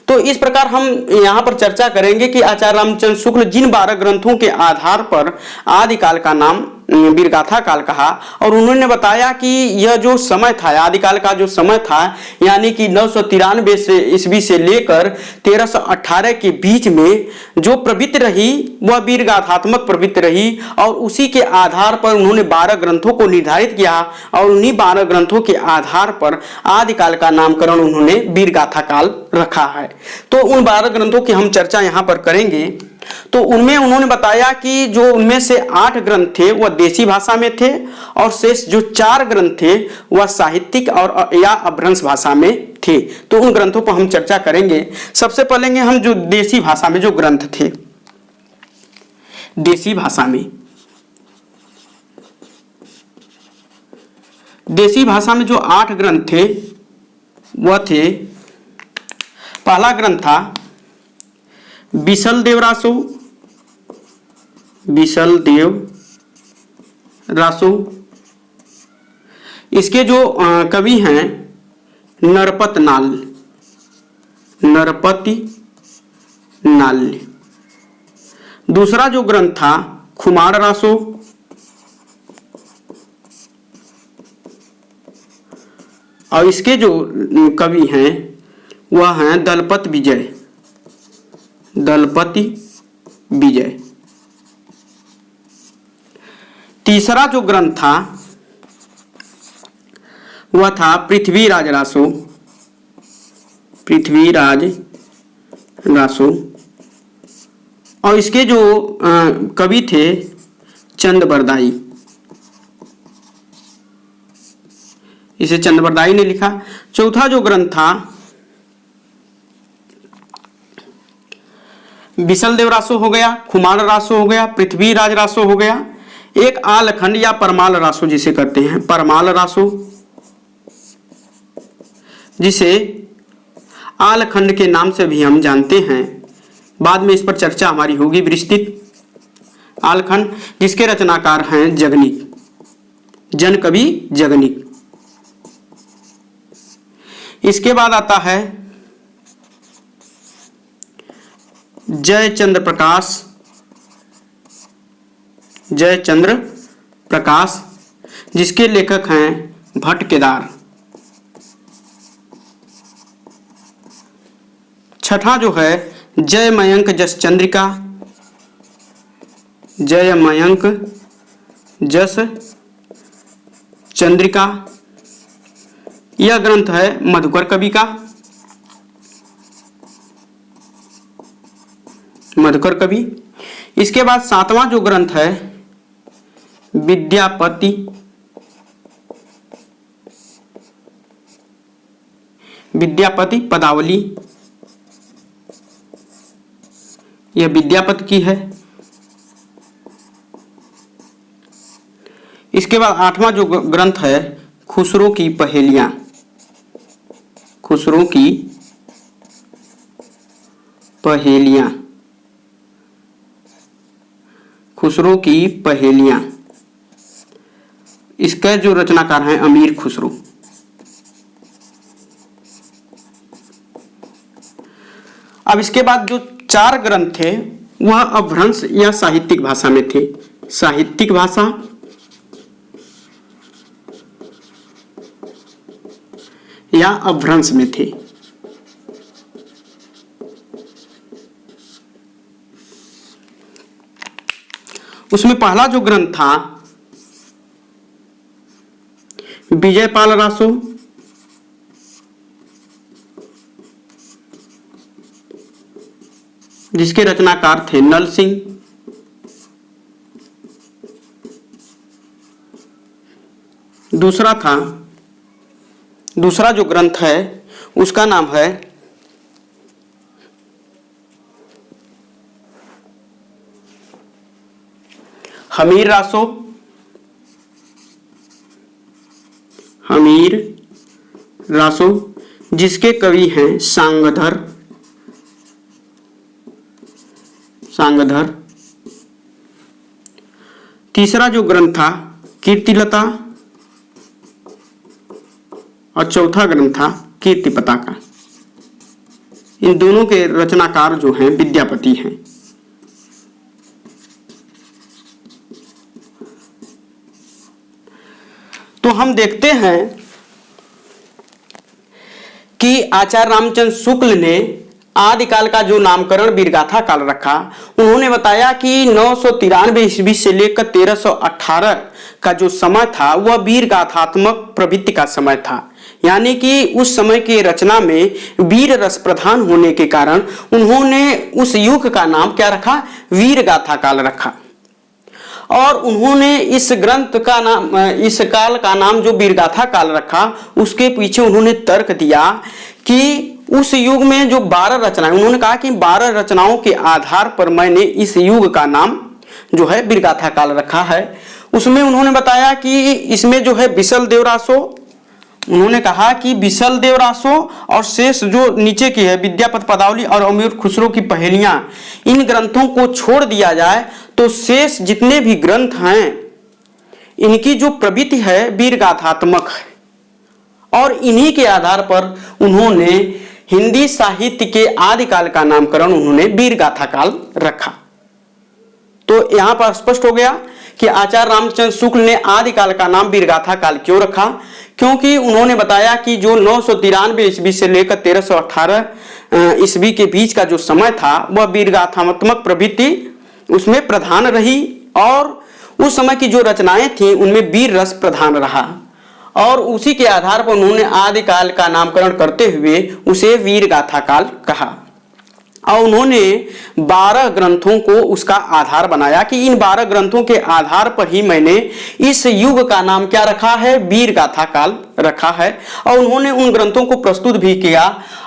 तो इस प्रकार हम यहाँ पर चर्चा करेंगे कि आचार्य रामचंद्र शुक्ल जिन 12 ग्रंथों के आधार पर आदिकाल का नाम वीरगाथा काल कहा, और उन्होंने बताया कि यह जो समय था, आदिकाल का जो समय था, यानी कि 993 से ईस्वी से लेकर 1318 के बीच में जो प्रवृत्ति रही वह वीरगाथात्मक प्रवृत्ति रही, और उसी के आधार पर उन्होंने 12 ग्रंथों को निर्धारित किया और उन्हीं 12 ग्रंथों के आधार पर आदिकाल का नामकरण उन्होंने वीरगाथा काल रखा है। तो उन 12 ग्रंथों की हम चर्चा यहाँ पर करेंगे। तो उनमें उन्होंने बताया कि जो उनमें से 8 ग्रंथ थे वह देसी भाषा में थे और शेष जो 4 ग्रंथ थे वह साहित्यिक और या अपभ्रंश भाषा में थे। तो उन ग्रंथों पर हम चर्चा करेंगे। सबसे पहले हम जो देसी भाषा में जो ग्रंथ थे, देसी भाषा में, देसी भाषा में जो 8 ग्रंथ थे वह थे, पहला ग्रंथ था विशल देव रासो। इसके जो कवि हैं नरपति नाल्य। दूसरा जो ग्रंथ था खुमार रासो। और इसके जो कवि हैं वह हैं दलपति विजय। तीसरा जो ग्रंथ था वह था पृथ्वीराज रासो। और इसके जो कवि थे चंदबरदाई, इसे चंदबरदाई ने लिखा। चौथा जो ग्रंथ था बिसलदेव रासो हो गया, खुमार रासो हो गया, पृथ्वीराज रासो हो गया, एक आलखंड या परमाल रासो जिसे कहते हैं, परमाल रासो, जिसे आलखंड के नाम से भी हम जानते हैं, बाद में इस पर चर्चा हमारी होगी विस्तृत। आलखंड जिसके रचनाकार हैं जगनिक, जन कवि जगनिक। इसके बाद आता है जयचंद्र प्रकाश, जयचंद्र प्रकाश जिसके लेखक हैं भट्ट केदार। छठा जो है जयमयंक जस चंद्रिका, जयमयंक जस चंद्रिका, यह ग्रंथ है मधुकर कवि का, मधुकर कवि। इसके बाद सातवां जो ग्रंथ है विद्यापति, विद्यापति पदावली, यह विद्यापति की है। इसके बाद आठवां जो ग्रंथ है खुसरो की पहेलियां, खुसरो की पहेलियां, खुसरो की पहेलियां, इसके जो रचनाकार हैं अमीर खुसरो। अब इसके बाद जो चार ग्रंथ थे वह अपभ्रंश या साहित्यिक भाषा में थे, साहित्यिक भाषा या अपभ्रंश में थे। उसमें पहला जो ग्रंथ था विजयपाल रासो, जिसके रचनाकार थे नल सिंह। दूसरा जो ग्रंथ है उसका नाम है हमीर रासो, हमीर रासो जिसके कवि हैं सांगधर, सांगधर। तीसरा जो ग्रंथ था कीर्तिलता और चौथा ग्रंथ था कीर्ति पताका। इन दोनों के रचनाकार जो हैं विद्यापति हैं। तो हम देखते हैं कि आचार्य रामचंद्र शुक्ल ने आदिकाल का जो नामकरण वीरगाथा काल रखा, उन्होंने बताया कि 993 ईस्वी से लेकर 1318 का जो समय था वह वीरगाथात्मक प्रवृत्ति का समय था। यानी कि उस समय की रचना में वीर रस प्रधान होने के कारण उन्होंने उस युग का नाम क्या रखा, वीरगाथा काल रखा। और उन्होंने इस ग्रंथ का नाम, इस काल का नाम जो वीरगाथा काल रखा, उसके पीछे उन्होंने तर्क दिया कि उस युग में जो 12 रचनाएं, उन्होंने कहा कि 12 रचनाओं के आधार पर मैंने इस युग का नाम जो है वीरगाथा काल रखा है। उसमें उन्होंने बताया कि इसमें जो है बिसलदेव रासो, उन्होंने कहा कि बिसलदेव रासो और शेष जो नीचे की है विद्यापति पदावली और अमीर खुसरो की पहेलियां, इन ग्रंथों को छोड़ दिया जाए तो शेष जितने भी ग्रंथ हैं इनकी जो प्रवृत्ति है वीरगाथात्मक है। और इन्हीं के आधार पर उन्होंने हिंदी साहित्य के आदिकाल का नामकरण उन्होंने वीरगाथा काल रखा। तो यहां पर स्पष्ट हो गया कि आचार्य रामचंद्र शुक्ल ने आदिकाल का नाम वीरगाथा काल क्यों रखा, क्योंकि उन्होंने बताया कि जो 993 ईस्वी से लेकर 1318 ईस्वी के बीच का जो समय था वह वीरगाथात्मक प्रवृत्ति उसमें प्रधान रही और उस समय की जो रचनाएं थी उनमें वीर रस प्रधान रहा। और उसी के आधार पर उन्होंने आदिकाल का नामकरण करते हुए उसे वीरगाथा काल कहा। और उन्होंने 12 ग्रंथों को उसका आधार बनाया कि इन 12 ग्रंथों के आधार पर ही मैंने इस युग का नाम क्या रखा है, वीरगाथा काल रखा है और उन्होंने उन ग्रंथों को प्रस्तुत भी किया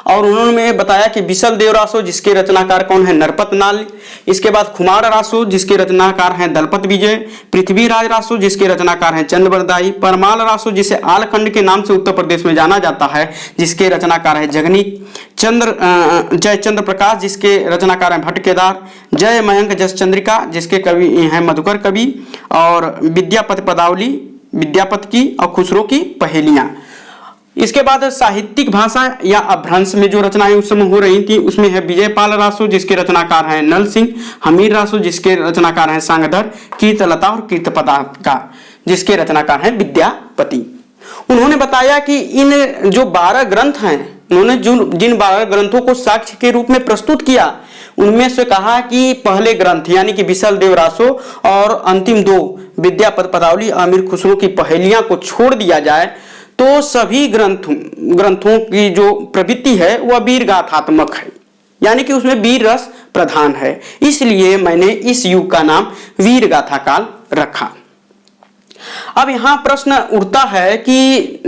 और उन्होंने बताया कि विसल देव रासो जिसके रचनाकार कौन है, नरपत नाल। इसके बाद खुमार रासो जिसके रचनाकार हैं दलपत विजय। पृथ्वीराज रासो जिसके रचनाकार हैं चंद्रबरदाई। परमाल रासो जिसे आलखंड के नाम से उत्तर प्रदेश में जाना जाता है जिसके रचनाकार है जगनीक। जय चंद्र प्रकाश जिसके रचनाकार हैं भट्ट केदार। जय मयंक जस चंद्रिका जिसके कवि हैं मधुकर कवि। और विद्यापति पदावली विद्यापति की और खुसरो की पहेलियां। इसके बाद साहित्यिक भाषा या अपभ्रंश में जो रचनाएं उस समय हो रही थी उसमें है विजयपाल रासो जिसके रचनाकार हैं नल सिंह। हमीर रासो जिसके रचनाकार हैं सांगधर। कीर्तलता और कीर्तपताका जिसके रचनाकार हैं विद्यापति। उन्होंने बताया कि इन जो 12 ग्रंथ हैं, उन्होंने जिन 12 ग्रंथों को साक्ष्य के रूप में प्रस्तुत किया उनमें से कहा कि पहले ग्रंथ यानी कि विसल देव रासो और अंतिम 2 विद्यापति पदावली अमीर खुसरो की पहेलियां को छोड़ दिया जाए तो सभी ग्रंथों की जो प्रवृत्ति है वह वीर गाथात्मक है, यानी कि उसमें वीर रस प्रधान है। इसलिए मैंने इस युग का नाम वीर गाथा काल रखा। अब यहाँ प्रश्न उठता है कि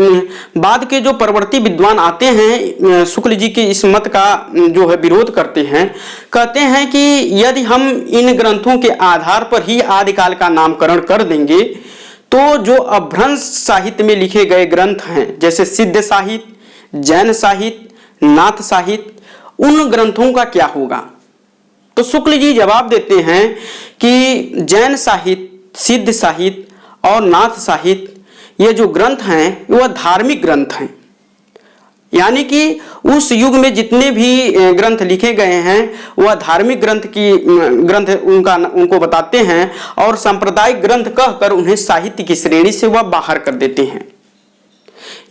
बाद के जो परवर्ती विद्वान आते हैं शुक्ल जी के इस मत का जो है विरोध करते हैं, कहते हैं कि यदि हम इन ग्रंथों के आधार पर ही आदिकाल का नामकरण कर देंगे तो जो अपभ्रंश साहित्य में लिखे गए ग्रंथ हैं जैसे सिद्ध साहित्य, जैन साहित्य, नाथ साहित्य, उन ग्रंथों का क्या होगा। तो शुक्ल जी जवाब देते हैं कि जैन साहित्य, सिद्ध साहित्य और नाथ साहित्य ये जो ग्रंथ हैं वह धार्मिक ग्रंथ हैं, यानी कि उस युग में जितने भी ग्रंथ लिखे गए हैं वह धार्मिक ग्रंथ उनको बताते हैं और सांप्रदायिक ग्रंथ कहकर उन्हें साहित्य की श्रेणी से वह बाहर कर देते हैं।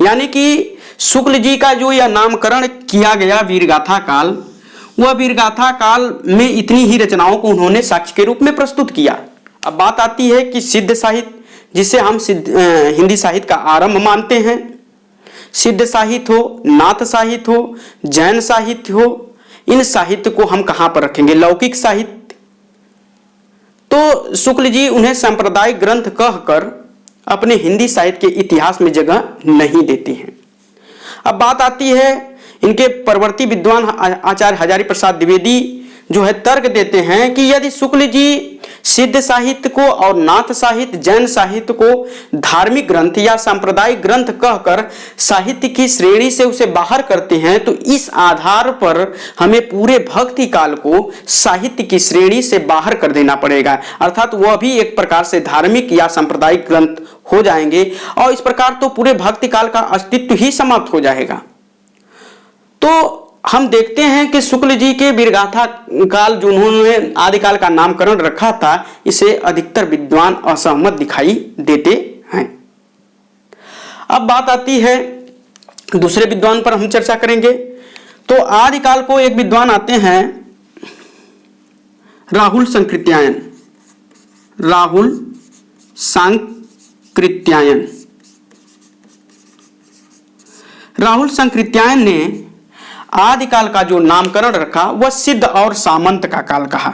यानी कि शुक्ल जी का जो यह नामकरण किया गया वीरगाथा काल, वह वीरगाथा काल में इतनी ही रचनाओं को उन्होंने साक्ष्य के रूप में प्रस्तुत किया। अब बात आती है कि सिद्ध साहित्य जिसे हम हिंदी साहित्य का आरंभ मानते हैं, सिद्ध साहित्य हो, नाथ साहित्य हो, जैन साहित्य हो, इन साहित्य को हम कहां पर रखेंगे, लौकिक साहित्य। तो शुक्ल जी उन्हें सांप्रदायिक ग्रंथ कहकर अपने हिंदी साहित्य के इतिहास में जगह नहीं देते हैं। अब बात आती है इनके परवर्ती विद्वान आचार्य हजारी प्रसाद द्विवेदी जो है तर्क देते हैं कि यदि शुक्ल जी सिद्ध साहित्य को और नाथ साहित्य, जैन साहित्य को धार्मिक ग्रंथ या सांप्रदायिक ग्रंथ कहकर साहित्य की श्रेणी से उसे बाहर करते हैं तो इस आधार पर हमें पूरे भक्ति काल को साहित्य की श्रेणी से बाहर कर देना पड़ेगा, अर्थात वह भी एक प्रकार से धार्मिक या सांप्रदायिक ग्रंथ हो जाएंगे और इस प्रकार तो पूरे भक्ति काल का अस्तित्व ही समाप्त हो जाएगा। तो हम देखते हैं कि शुक्ल जी के वीरगाथा काल जो उन्होंने आदिकाल का नामकरण रखा था इसे अधिकतर विद्वान असहमत दिखाई देते हैं। अब बात आती है दूसरे विद्वान पर हम चर्चा करेंगे। तो आदिकाल को एक विद्वान आते हैं राहुल सांकृत्यायन। राहुल सांकृत्यायन राहुल सांकृत्यायन ने आदिकाल का जो नामकरण रखा वह सिद्ध और सामंत का काल कहा,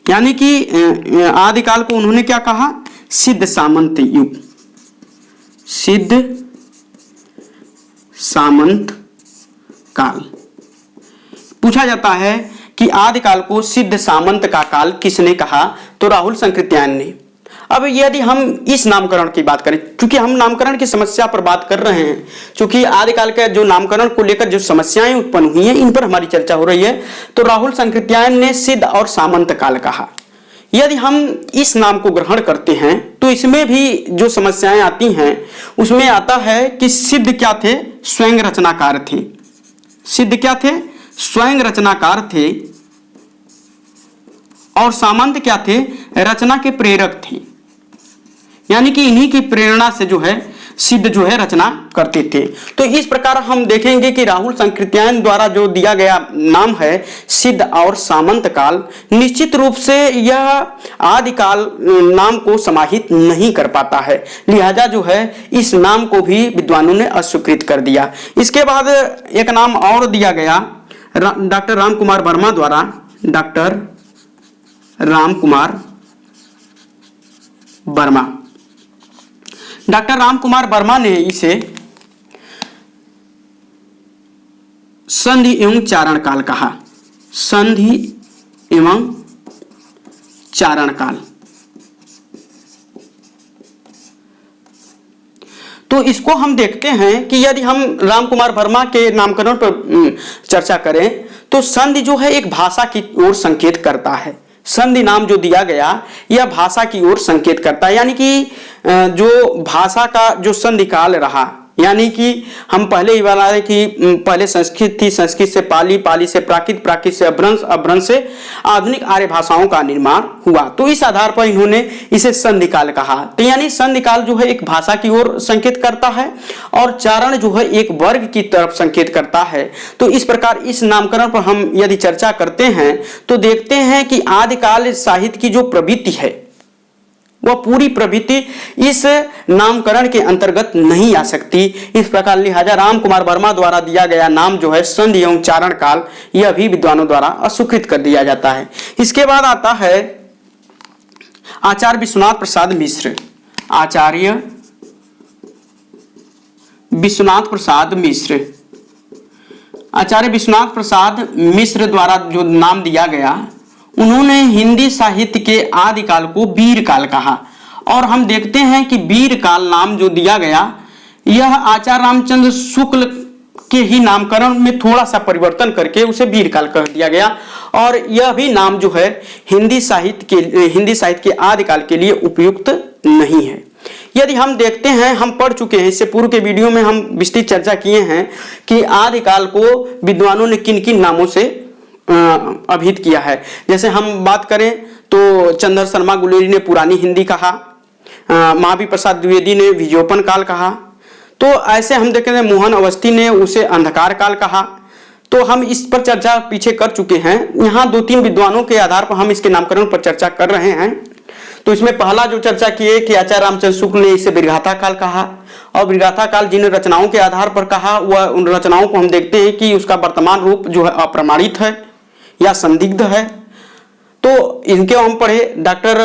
यानी कि आदिकाल को उन्होंने क्या कहा, सिद्ध सामंत युग, सिद्ध सामंत काल। पूछा जाता है कि आदिकाल को सिद्ध सामंत का काल किसने कहा, तो राहुल सांकृत्यायन ने। अब यदि हम इस नामकरण की बात करें, क्योंकि हम नामकरण की समस्या पर बात कर रहे हैं, क्योंकि आदिकाल के जो नामकरण को लेकर जो समस्याएं उत्पन्न हुई हैं इन पर हमारी चर्चा हो रही है, तो राहुल सांकृत्यायन ने सिद्ध और सामंत काल कहा। यदि हम इस नाम को ग्रहण करते हैं तो इसमें भी जो समस्याएं आती हैं उसमें आता है कि सिद्ध क्या थे, स्वयं रचनाकार थे। सिद्ध क्या थे, स्वयं रचनाकार थे, और सामंत क्या थे, रचना के प्रेरक थे, यानी कि इन्हीं की प्रेरणा से जो है सिद्ध जो है रचना करते थे। तो इस प्रकार हम देखेंगे कि राहुल सांकृत्यायन द्वारा जो दिया गया नाम है सिद्ध और सामंत काल, निश्चित रूप से यह आदिकाल नाम को समाहित नहीं कर पाता है, लिहाजा जो है इस नाम को भी विद्वानों ने अस्वीकृत कर दिया। इसके बाद एक नाम और दिया गया डॉक्टर राम कुमार वर्मा द्वारा। डॉक्टर राम कुमार वर्मा, डॉक्टर राम कुमार वर्मा ने इसे संधि एवं चारण काल कहा। संधि एवं चारण काल, तो इसको हम देखते हैं कि यदि हम रामकुमार वर्मा के नामकरण पर चर्चा करें तो संधि जो है एक भाषा की ओर संकेत करता है। संधि नाम जो दिया गया यह भाषा की ओर संकेत करता है, यानी कि जो भाषा का जो संधि काल रहा, यानी कि हम पहले ही बोला है कि पहले संस्कृत थी, संस्कृत से पाली, पाली से प्राकृत, प्राकृत से अपभ्रंश, अपभ्रंश से आधुनिक आर्य भाषाओं का निर्माण हुआ। तो इस आधार पर इन्होंने इसे संधि काल कहा। तो यानी संधि काल जो है एक भाषा की ओर संकेत करता है और चारण जो है एक वर्ग की तरफ संकेत करता है। तो इस प्रकार इस नामकरण पर हम यदि चर्चा करते हैं तो देखते हैं कि आदिकाल साहित्य की जो प्रवृत्ति है वह पूरी प्रवृत्ति इस नामकरण के अंतर्गत नहीं आ सकती। इस प्रकार लिहाजा रामकुमार वर्मा द्वारा दिया गया नाम जो है संधि एवं चारण काल, यह भी विद्वानों द्वारा अस्वीकृत कर दिया जाता है। इसके बाद आता है आचार्य विश्वनाथ प्रसाद मिश्र। आचार्य विश्वनाथ प्रसाद मिश्र, आचार्य विश्वनाथ प्रसाद मिश्र द्वारा जो नाम दिया गया, उन्होंने हिंदी साहित्य के आदिकाल को वीर काल कहा। और हम देखते हैं कि वीर काल नाम जो दिया गया यह आचार्य रामचंद्र शुक्ल के ही नामकरण में थोड़ा सा परिवर्तन करके उसे वीर काल कह दिया गया। और यह भी नाम जो है हिंदी साहित्य के आदिकाल के लिए उपयुक्त नहीं है। यदि हम देखते हैं, हम पढ़ चुके हैं, इससे पूर्व के वीडियो में हम विस्तृत चर्चा किए हैं कि आदिकाल को विद्वानों ने किन किन नामों से अभिहित किया है। जैसे हम बात करें तो चंद्र शर्मा गुलेरी ने पुरानी हिंदी कहा, महावीर प्रसाद द्विवेदी ने विजयोपन काल कहा। तो ऐसे हम देखें मोहन अवस्थी ने उसे अंधकार काल कहा। तो हम इस पर चर्चा पीछे कर चुके हैं। यहाँ 2-3 विद्वानों के आधार पर हम इसके नामकरण पर चर्चा कर रहे हैं। तो इसमें पहला जो चर्चा किए कि आचार्य रामचंद्र शुक्ल ने इसे वृगाथा काल कहा। और वृगाथा काल जिन रचनाओं के आधार पर कहा वह उन रचनाओं को हम देखते हैं कि उसका वर्तमान रूप जो है अप्रमाणित है या संदिग्ध है। तो इनके हम पढ़े डॉक्टर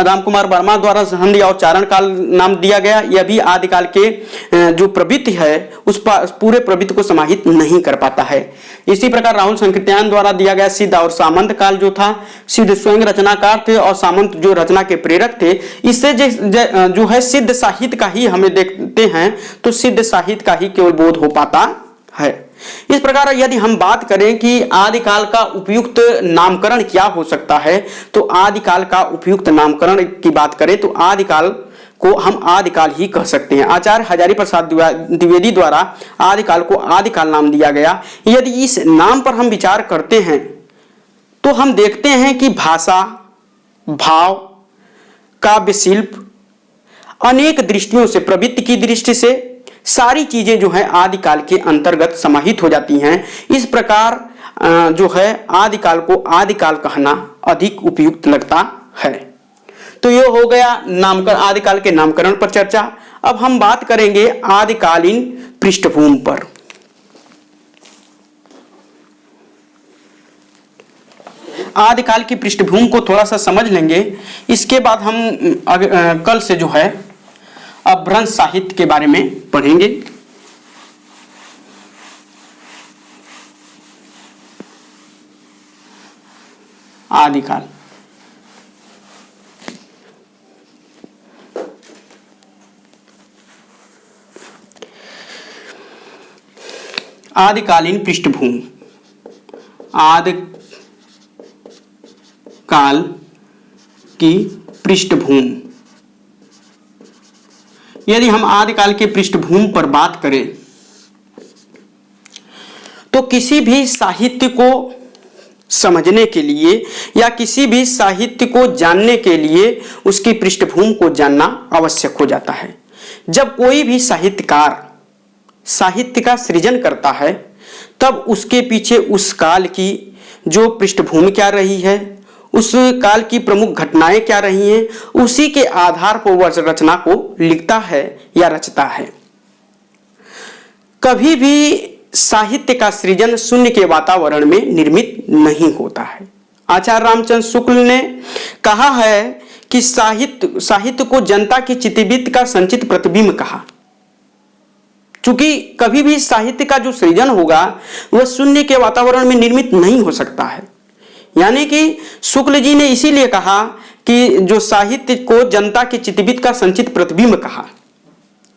रामकुमार वर्मा द्वारा संधि और चारण काल नाम दिया गया। यह भी आदिकाल के जो प्रवृत्ति है उस पूरे प्रवृत्ति को समाहित नहीं कर पाता है। इसी प्रकार राहुल संकृत्यायन द्वारा दिया गया सिद्ध और सामंत काल जो था, सिद्ध स्वयं रचनाकार थे और सामंत जो रचना के प्रेरक थे। इससे जो है सिद्ध साहित्य का ही हमें देखते हैं तो सिद्ध साहित्य का ही केवल बोध हो पाता है। इस प्रकार यदि हम बात करें कि आदिकाल का उपयुक्त नामकरण क्या हो सकता है, तो आदिकाल का उपयुक्त नामकरण की बात करें तो आदिकाल को हम आदिकाल ही कह सकते हैं। आचार्य हजारी प्रसाद द्विवेदी द्वारा आदिकाल को आदिकाल नाम दिया गया। यदि इस नाम पर हम विचार करते हैं तो हम देखते हैं कि भाषा, भाव, काव्य शिल्प अनेक दृष्टियों से, प्रवृत्ति की दृष्टि से सारी चीजें जो है आदिकाल के अंतर्गत समाहित हो जाती हैं। इस प्रकार जो है आदिकाल को आदिकाल कहना अधिक उपयुक्त लगता है। तो ये हो गया नामकरण, आदिकाल के नामकरण पर चर्चा। अब हम बात करेंगे आदिकालीन पृष्ठभूमि पर। आदिकाल की पृष्ठभूमि को थोड़ा सा समझ लेंगे, इसके बाद हम कल से जो है अपभ्रंश साहित्य के बारे में पढ़ेंगे। आदिकाल, आदिकालीन पृष्ठभूमि, आदिकाल की पृष्ठभूमि। यदि हम आदिकाल के पृष्ठभूमि पर बात करें तो किसी भी साहित्य को समझने के लिए या किसी भी साहित्य को जानने के लिए उसकी पृष्ठभूमि को जानना आवश्यक हो जाता है। जब कोई भी साहित्यकार साहित्य का सृजन करता है तब उसके पीछे उस काल की जो पृष्ठभूमि क्या रही है, उस काल की प्रमुख घटनाएं क्या रही हैं, उसी के आधार पर वह रचना को लिखता है या रचता है। कभी भी साहित्य का सृजन शून्य के वातावरण में निर्मित नहीं होता है। आचार्य रामचंद्र शुक्ल ने कहा है कि साहित्य को जनता की चित्तवृत्ति का संचित प्रतिबिंब कहा। चूंकि कभी भी साहित्य का जो सृजन होगा वह शून्य के वातावरण में निर्मित नहीं हो सकता है। यानी कि शुक्ल जी ने इसीलिए कहा कि जो साहित्य को जनता के चितवित का संचित प्रतिबिंब कहा।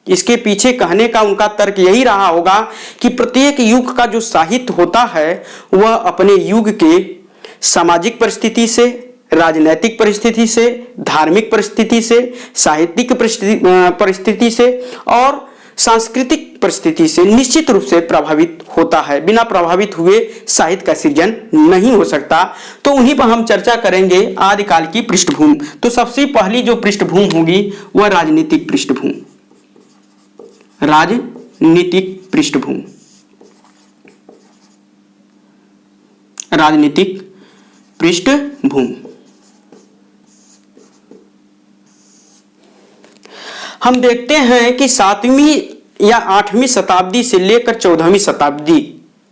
इसके पीछे कहने का उनका तर्क यही रहा होगा कि प्रत्येक युग का जो साहित्य होता है वह अपने युग के सामाजिक परिस्थिति से, राजनैतिक परिस्थिति से, धार्मिक परिस्थिति से, साहित्यिक परिस्थिति से और सांस्कृतिक परिस्थिति से निश्चित रूप से प्रभावित होता है। बिना प्रभावित हुए साहित्य का सृजन नहीं हो सकता। तो उन्हीं पर हम चर्चा करेंगे आदिकाल की पृष्ठभूमि। तो सबसे पहली जो पृष्ठभूमि होगी वह राजनीतिक पृष्ठभूमि। राजनीतिक पृष्ठभूमि, राजनीतिक पृष्ठभूमि। हम देखते हैं कि 7वीं या 8वीं शताब्दी से लेकर 14वीं शताब्दी,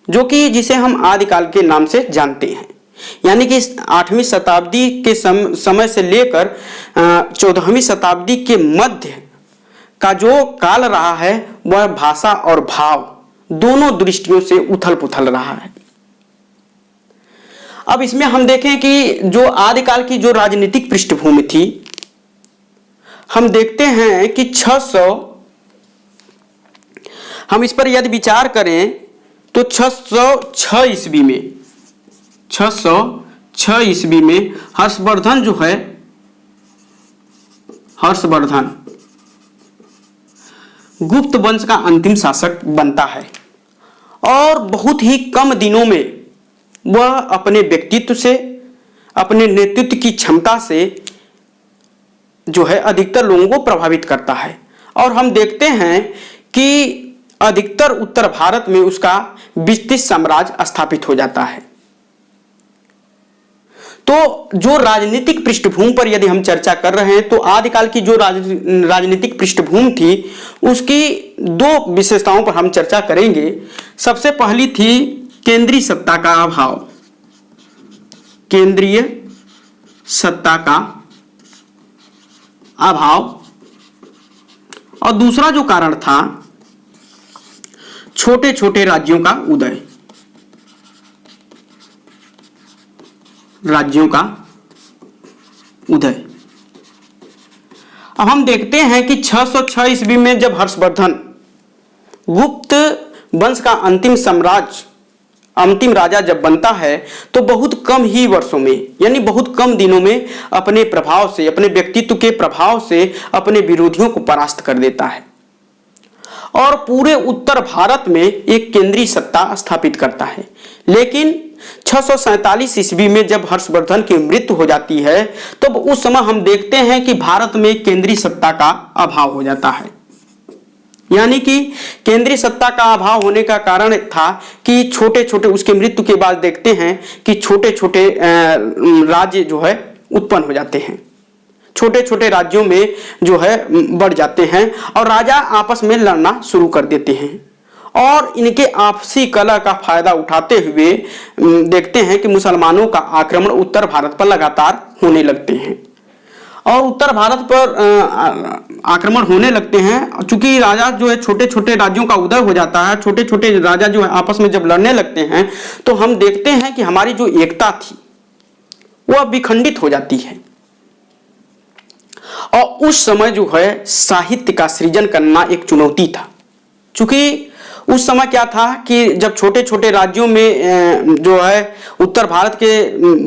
जो कि जिसे हम आदिकाल के नाम से जानते हैं, यानी कि 8वीं शताब्दी के समय से लेकर 14वीं शताब्दी के मध्य का जो काल रहा है वह भाषा और भाव दोनों दृष्टियों से उथल पुथल रहा है। अब इसमें हम देखें कि जो आदिकाल की जो राजनीतिक पृष्ठभूमि थी, हम देखते हैं कि 600, हम इस पर यदि विचार करें तो 606 ईस्वी में, 606 ईस्वी में हर्षवर्धन जो है, हर्षवर्धन गुप्त वंश का अंतिम शासक बनता है और बहुत ही कम दिनों में वह अपने व्यक्तित्व से, अपने नेतृत्व की क्षमता से जो है अधिकतर लोगों को प्रभावित करता है। और हम देखते हैं कि अधिकतर उत्तर भारत में उसका विस्तृत साम्राज्य स्थापित हो जाता है। तो जो राजनीतिक पृष्ठभूमि पर यदि हम चर्चा कर रहे हैं तो आदिकाल की जो राजनीतिक पृष्ठभूमि थी उसकी दो विशेषताओं पर हम चर्चा करेंगे। सबसे पहली थी केंद्रीय सत्ता का अभाव, केंद्रीय सत्ता का अभाव, और दूसरा जो कारण था छोटे छोटे राज्यों का उदय, राज्यों का उदय। अब हम देखते हैं कि 606 ईस्वी में जब हर्षवर्धन गुप्त वंश का अंतिम राजा जब बनता है तो बहुत कम ही वर्षों में, यानी बहुत कम दिनों में अपने प्रभाव से, अपने व्यक्तित्व के प्रभाव से अपने विरोधियों को परास्त कर देता है और पूरे उत्तर भारत में एक केंद्रीय सत्ता स्थापित करता है। लेकिन 647 ईस्वी में जब हर्षवर्धन की मृत्यु हो जाती है तब उस समय हम देखते हैं कि भारत में केंद्रीय सत्ता का अभाव हो जाता है। यानी कि केंद्रीय सत्ता का अभाव होने का कारण था कि छोटे छोटे, उसके मृत्यु के बाद देखते हैं कि छोटे छोटे राज्य जो है उत्पन्न हो जाते हैं, छोटे छोटे राज्यों में जो है बढ़ जाते हैं और राजा आपस में लड़ना शुरू कर देते हैं और इनके आपसी कलह का फायदा उठाते हुए देखते हैं कि मुसलमानों का आक्रमण उत्तर भारत पर लगातार होने लगते हैं और उत्तर भारत पर आक्रमण होने लगते हैं। चूंकि राजा जो है छोटे छोटे राज्यों का उदय हो जाता है, छोटे छोटे राजा जो है आपस में जब लड़ने लगते हैं तो हम देखते हैं कि हमारी जो एकता थी वह विखंडित हो जाती है और उस समय जो है साहित्य का सृजन करना एक चुनौती था। चूंकि उस समय क्या था कि जब छोटे छोटे राज्यों में जो है उत्तर भारत के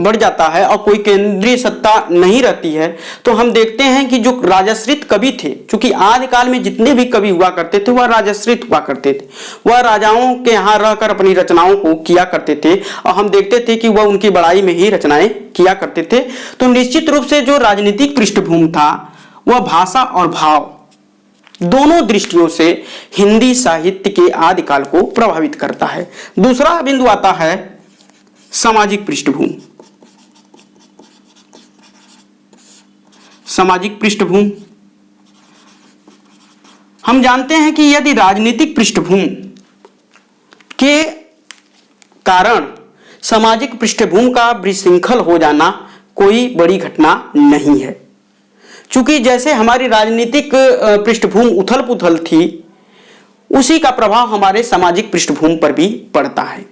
बढ़ जाता है और कोई केंद्रीय सत्ता नहीं रहती है तो हम देखते हैं कि जो राजाश्रित कवि थे, चूंकि आदिकाल में जितने भी कवि हुआ करते थे वह राजाश्रित हुआ करते थे, वह राजाओं के यहाँ रहकर अपनी रचनाओं को किया करते थे और हम देखते थे कि वह उनकी बड़ाई में ही रचनाएं किया करते थे। तो निश्चित रूप से जो राजनीतिक पृष्ठभूमि था वह भाषा और भाव दोनों दृष्टियों से हिंदी साहित्य के आदिकाल को प्रभावित करता है। दूसरा बिंदु आता है सामाजिक पृष्ठभूमि। सामाजिक पृष्ठभूमि, हम जानते हैं कि यदि राजनीतिक पृष्ठभूमि के कारण सामाजिक पृष्ठभूमि का विशृंखल हो जाना कोई बड़ी घटना नहीं है। चूंकि जैसे हमारी राजनीतिक पृष्ठभूमि उथल पुथल थी उसी का प्रभाव हमारे सामाजिक पृष्ठभूमि पर भी पड़ता है।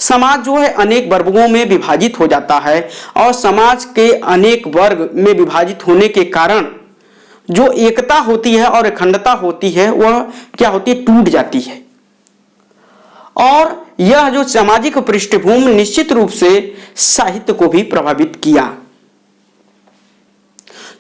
समाज जो है अनेक वर्गों में विभाजित हो जाता है और समाज के अनेक वर्ग में विभाजित होने के कारण जो एकता होती है और अखंडता होती है वह क्या होती है, टूट जाती है। और यह जो सामाजिक पृष्ठभूमि निश्चित रूप से साहित्य को भी प्रभावित किया।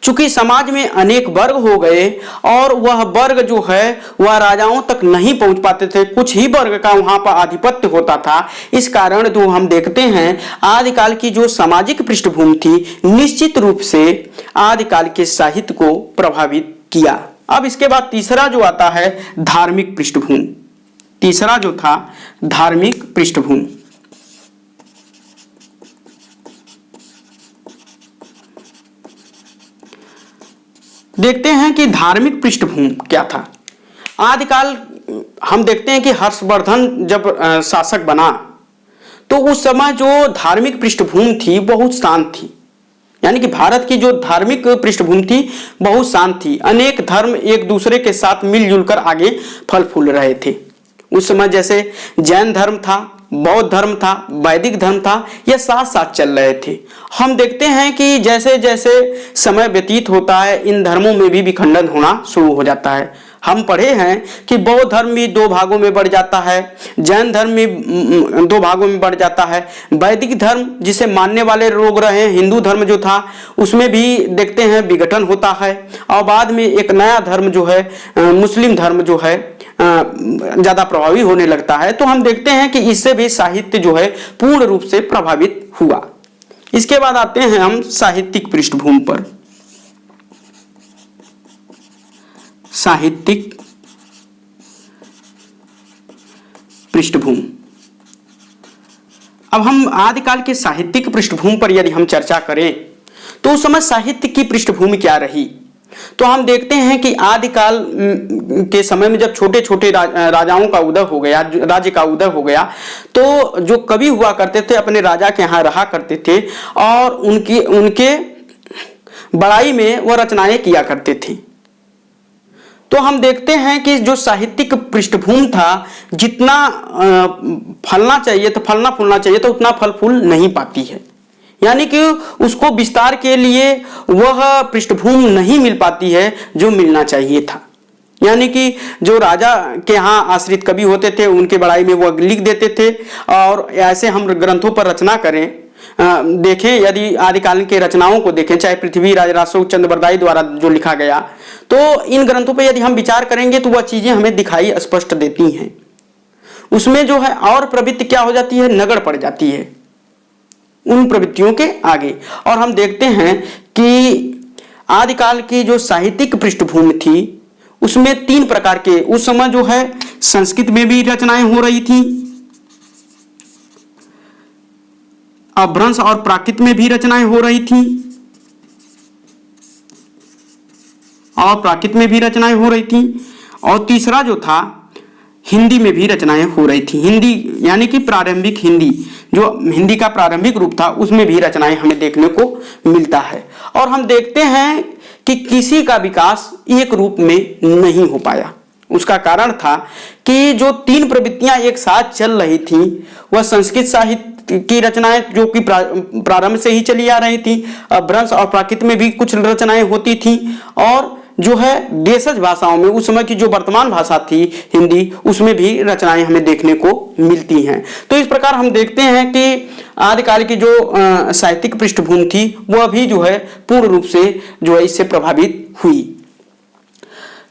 चूंकि समाज में अनेक वर्ग हो गए और वह वर्ग जो है वह राजाओं तक नहीं पहुंच पाते थे, कुछ ही वर्ग का वहां पर आधिपत्य होता था। इस कारण जो हम देखते हैं आदिकाल की जो सामाजिक पृष्ठभूमि थी निश्चित रूप से आदिकाल के साहित्य को प्रभावित किया। अब इसके बाद तीसरा जो आता है धार्मिक पृष्ठभूमि। तीसरा जो था धार्मिक पृष्ठभूमि। देखते हैं कि धार्मिक पृष्ठभूमि क्या था। आदिकाल हम देखते हैं कि हर्षवर्धन जब शासक बना तो उस समय जो धार्मिक पृष्ठभूमि थी बहुत शांत थी, यानी कि भारत की जो धार्मिक पृष्ठभूमि थी बहुत शांत थी। अनेक धर्म एक दूसरे के साथ मिलजुल कर आगे फल फूल रहे थे। उस समय जैसे जैन धर्म था, बौद्ध धर्म था, वैदिक धर्म था, यह साथ साथ चल रहे थे। हम देखते हैं कि जैसे जैसे समय व्यतीत होता है इन धर्मों में भी विखंडन होना शुरू हो जाता है। हम पढ़े हैं कि बौद्ध धर्म भी दो भागों में बढ़ जाता है, जैन धर्म भी दो भागों में बढ़ जाता है, वैदिक धर्म जिसे मानने वाले लोग रहे, हिंदू धर्म जो था उसमें भी देखते हैं विघटन होता है और बाद में एक नया धर्म जो है मुस्लिम धर्म जो है ज्यादा प्रभावी होने लगता है। तो हम देखते हैं कि इससे भी साहित्य जो है पूर्ण रूप से प्रभावित हुआ। इसके बाद आते हैं हम साहित्यिक पृष्ठभूमि पर। साहित्यिक पृष्ठभूमि। अब हम आदिकाल के साहित्यिक पृष्ठभूमि पर यदि हम चर्चा करें तो उस समय साहित्य की पृष्ठभूमि क्या रही, तो हम देखते हैं कि आदिकाल के समय में जब छोटे छोटे राजाओं का उदय हो गया, राज्य का उदय हो गया, तो जो कवि हुआ करते थे अपने राजा के यहाँ रहा करते थे और उनके बड़ाई में वह रचनाएं किया करते थे। तो हम देखते हैं कि जो साहित्यिक पृष्ठभूमि था जितना फलना चाहिए था, फलना फूलना चाहिए था, उतना फल फूल नहीं पाती है, यानी कि उसको विस्तार के लिए वह पृष्ठभूमि नहीं मिल पाती है जो मिलना चाहिए था। यानी कि जो राजा के यहाँ आश्रित कवि होते थे उनके बड़ाई में वह लिख देते थे। और ऐसे हम ग्रंथों पर रचना करें, देखें, यदि आदिकालीन के रचनाओं को देखें, चाहे पृथ्वीराज रासो चंद्रबरदाई द्वारा जो लिखा गया, तो इन ग्रंथों पर यदि हम विचार करेंगे तो वह चीजें हमें दिखाई स्पष्ट देती हैं। उसमें जो है और प्रवृत्ति क्या हो जाती है, नगण्य पड़ जाती है उन प्रवृत्तियों के आगे। और हम देखते हैं कि आदिकाल की जो साहित्यिक पृष्ठभूमि थी उसमें तीन प्रकार के उस समय जो है संस्कृत में भी रचनाएं हो रही थी, अपभ्रंश और प्राकृत में भी रचनाएं हो रही थी और प्राकृत में भी रचनाएं हो रही थी, और तीसरा जो था हिंदी में भी रचनाएं हो रही थी। हिंदी यानी कि प्रारंभिक हिंदी, जो हिंदी का प्रारंभिक रूप था उसमें भी रचनाएं हमें देखने को मिलता है। और हम देखते हैं कि किसी का विकास एक रूप में नहीं हो पाया। उसका कारण था कि जो तीन प्रवृत्तियां एक साथ चल रही थी वह संस्कृत साहित्य की रचनाएं जो कि प्रारंभ से ही चली आ रही थी, अपभ्रंश और प्राकृत में भी कुछ रचनाएं होती थी, और जो है देशज भाषाओं में उस समय की जो वर्तमान भाषा थी हिंदी, उसमें भी रचनाएं हमें देखने को मिलती हैं। तो इस प्रकार हम देखते हैं कि आदिकाल की जो साहित्यिक पृष्ठभूमि थी वह भी जो है पूर्ण रूप से जो है इससे प्रभावित हुई।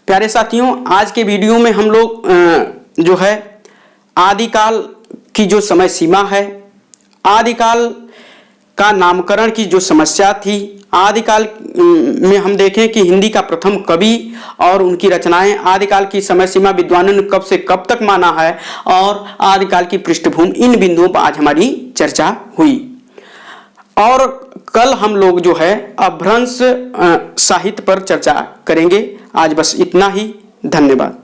प्यारे साथियों, आज के वीडियो में हम लोग जो है आदिकाल की जो समय सीमा है, आदिकाल का नामकरण की जो समस्या थी, आदिकाल में हम देखें कि हिंदी का प्रथम कवि और उनकी रचनाएं, आदिकाल की समय सीमा विद्वानों ने कब से कब तक माना है, और आदिकाल की पृष्ठभूमि, इन बिंदुओं पर आज हमारी चर्चा हुई। और कल हम लोग जो है अपभ्रंश साहित्य पर चर्चा करेंगे। आज बस इतना ही। धन्यवाद।